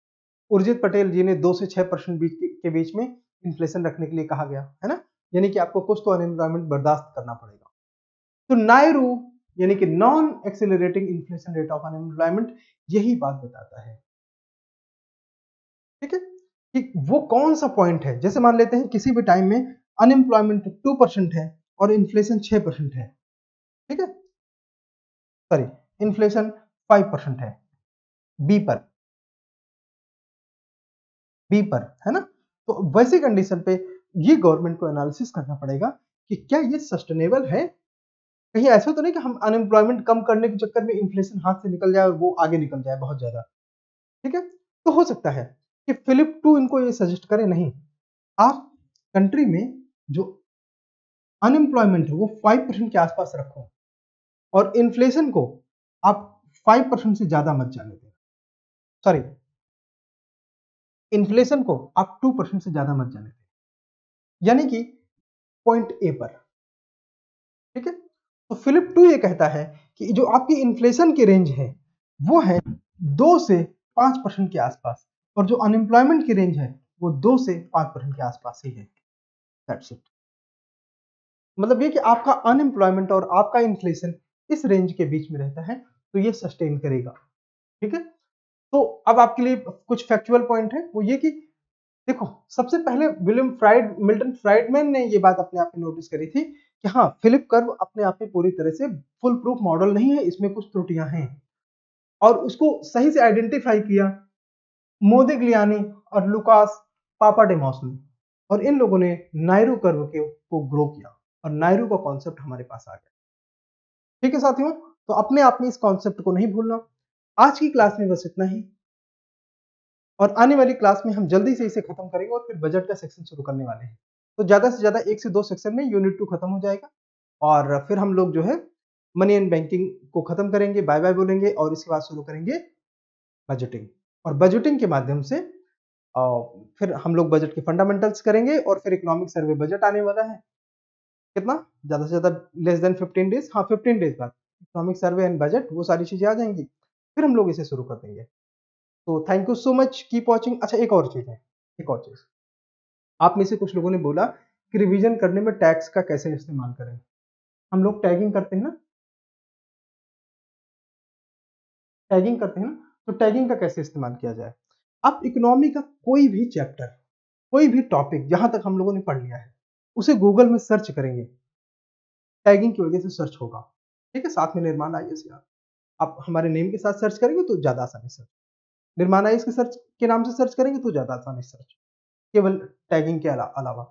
उर्जित पटेल जी ने 2 से 6% के बीच में इन्फ्लेशन रखने के लिए कहा गया है ना, यानी कि आपको कुछ तो अनएम्प्लॉयमेंट बर्दाश्त करना पड़ेगा। तो नायरू यानी कि non accelerating inflation rate of unemployment यही बात बताता है, ठीक है। कि वो कौन सा पॉइंट है। जैसे मान लेते हैं किसी भी टाइम में अनएम्प्लॉयमेंट 2% है और इन्फ्लेशन 6% है, ठीक है, सॉरी, इन्फ्लेशन 5% है बी पर, है ना। तो वैसी कंडीशन पे ये गवर्नमेंट को एनालिसिस करना पड़ेगा कि क्या ये सस्टेनेबल है। कहीं ऐसा तो नहीं कि हम अनएम्प्लॉयमेंट कम करने के चक्कर में इन्फ्लेशन हाथ से निकल जाए और वो आगे निकल जाए बहुत ज्यादा, ठीक है। तो हो सकता है कि फिलिप 2 इनको ये सजेस्ट करे, नहीं, आप कंट्री में जो अनएम्प्लॉयमेंट है वो 5% के आसपास रखो और इन्फ्लेशन को आप 5% से ज्यादा मत जाने दें, सॉरी, इन्फ्लेशन को आप 2% से ज्यादा मत जाने दें, यानी कि पॉइंट ए पर, ठीक है। तो फिलिप 2 ये कहता है कि जो आपकी इन्फ्लेशन की रेंज है वो है 2 से 5% के आसपास और जो अनएम्प्लॉयमेंट की रेंज है वो 2 से 5% के आसपास ही है। That's it. मतलब ये कि आपका अनएम्प्लॉयमेंट और आपका इन्फ्लेशन इस रेंज के बीच में रहता है तो ये सस्टेन करेगा, ठीक है। तो अब आपके लिए कुछ फैक्चुअल पॉइंट है, वो ये कि देखो, सबसे पहले मिल्टन फ्राइडमैन ने ये बात अपने आप में नोटिस करी थी कि हाँ, फिलिप कर्व अपने आप में पूरी तरह से फुल प्रूफ मॉडल नहीं है, इसमें कुछ त्रुटियां हैं, और उसको सही से आइडेंटिफाई किया मोदिग्लियानी और लुकास पापाडेमोस ने, और इन लोगों ने नायरू कर्व को ग्रो किया और नायरू का कॉन्सेप्ट हमारे पास आ गया, ठीक है साथियों। तो अपने आप में इस कॉन्सेप्ट को नहीं भूलना। आज की क्लास में बस इतना ही, और आने वाली क्लास में हम जल्दी से इसे खत्म करेंगे और फिर बजट का सेक्शन शुरू करने वाले हैं। तो ज्यादा से ज्यादा 1 से 2 सेक्शन में यूनिट 2 खत्म हो जाएगा और फिर हम लोग जो है मनी एंड बैंकिंग को खत्म करेंगे, बाय बाय बोलेंगे और इसके बाद शुरू करेंगे बजटिंग। और बजटिंग के माध्यम से फिर हम लोग बजट के फंडामेंटल्स करेंगे और फिर इकोनॉमिक सर्वे बजट आने वाला है। कितना, ज्यादा से ज्यादा लेस देन 15 डेज, हाँ 15 डेज बाद इकोनॉमिक सर्वे एंड बजट, वो सारी चीजें आ जाएंगी, फिर हम लोग इसे शुरू कर देंगे। तो thank you so much, keep watching. अच्छा, एक और चीज है, एक और चीज, आप में से कुछ लोगों ने बोला कि रिवीजन करने में टैग्स का कैसे इस्तेमाल करें। हम लोग टैगिंग करते हैं ना, टैगिंग करते हैं ना, तो टैगिंग का कैसे इस्तेमाल किया जाए। आप इकोनॉमी का कोई भी चैप्टर, कोई भी टॉपिक जहां तक हम लोगों ने पढ़ लिया है उसे गूगल में सर्च करेंगे, टैगिंग की वजह से सर्च होगा, ठीक है। साथ में निर्माण आईएएस, आप हमारे नेम के साथ सर्च करेंगे तो ज्यादा आसानी से, निर्माण आईएएस के सर्च के नाम से सर्च करेंगे तो ज्यादा आसानी से सर्च, केवल टैगिंग के अलावा।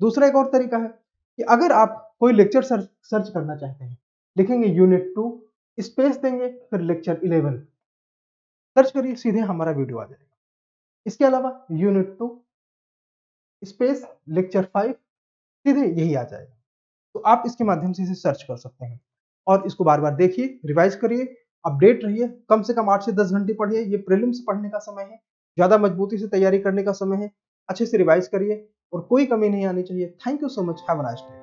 दूसरा एक और तरीका है कि अगर आप कोई लेक्चर सर्च करना चाहते हैं, लिखेंगे यूनिट 2 स्पेस देंगे फिर लेक्चर 11, सर्च करिए सीधे हमारा वीडियो आ जाएगा। इसके अलावा यूनिट 2 स्पेस लेक्चर 5 सीधे यही आ जाएगा। तो आप इसके माध्यम से इसे सर्च कर सकते हैं और इसको बार बार देखिए, रिवाइज करिए, अपडेट रहिए। कम से कम 8 से 10 घंटे पढ़िए, ये प्रीलिम्स पढ़ने का समय है, ज्यादा मजबूती से तैयारी करने का समय है। अच्छे से रिवाइज करिए और कोई कमी नहीं आनी चाहिए। Thank you so much, have a nice day.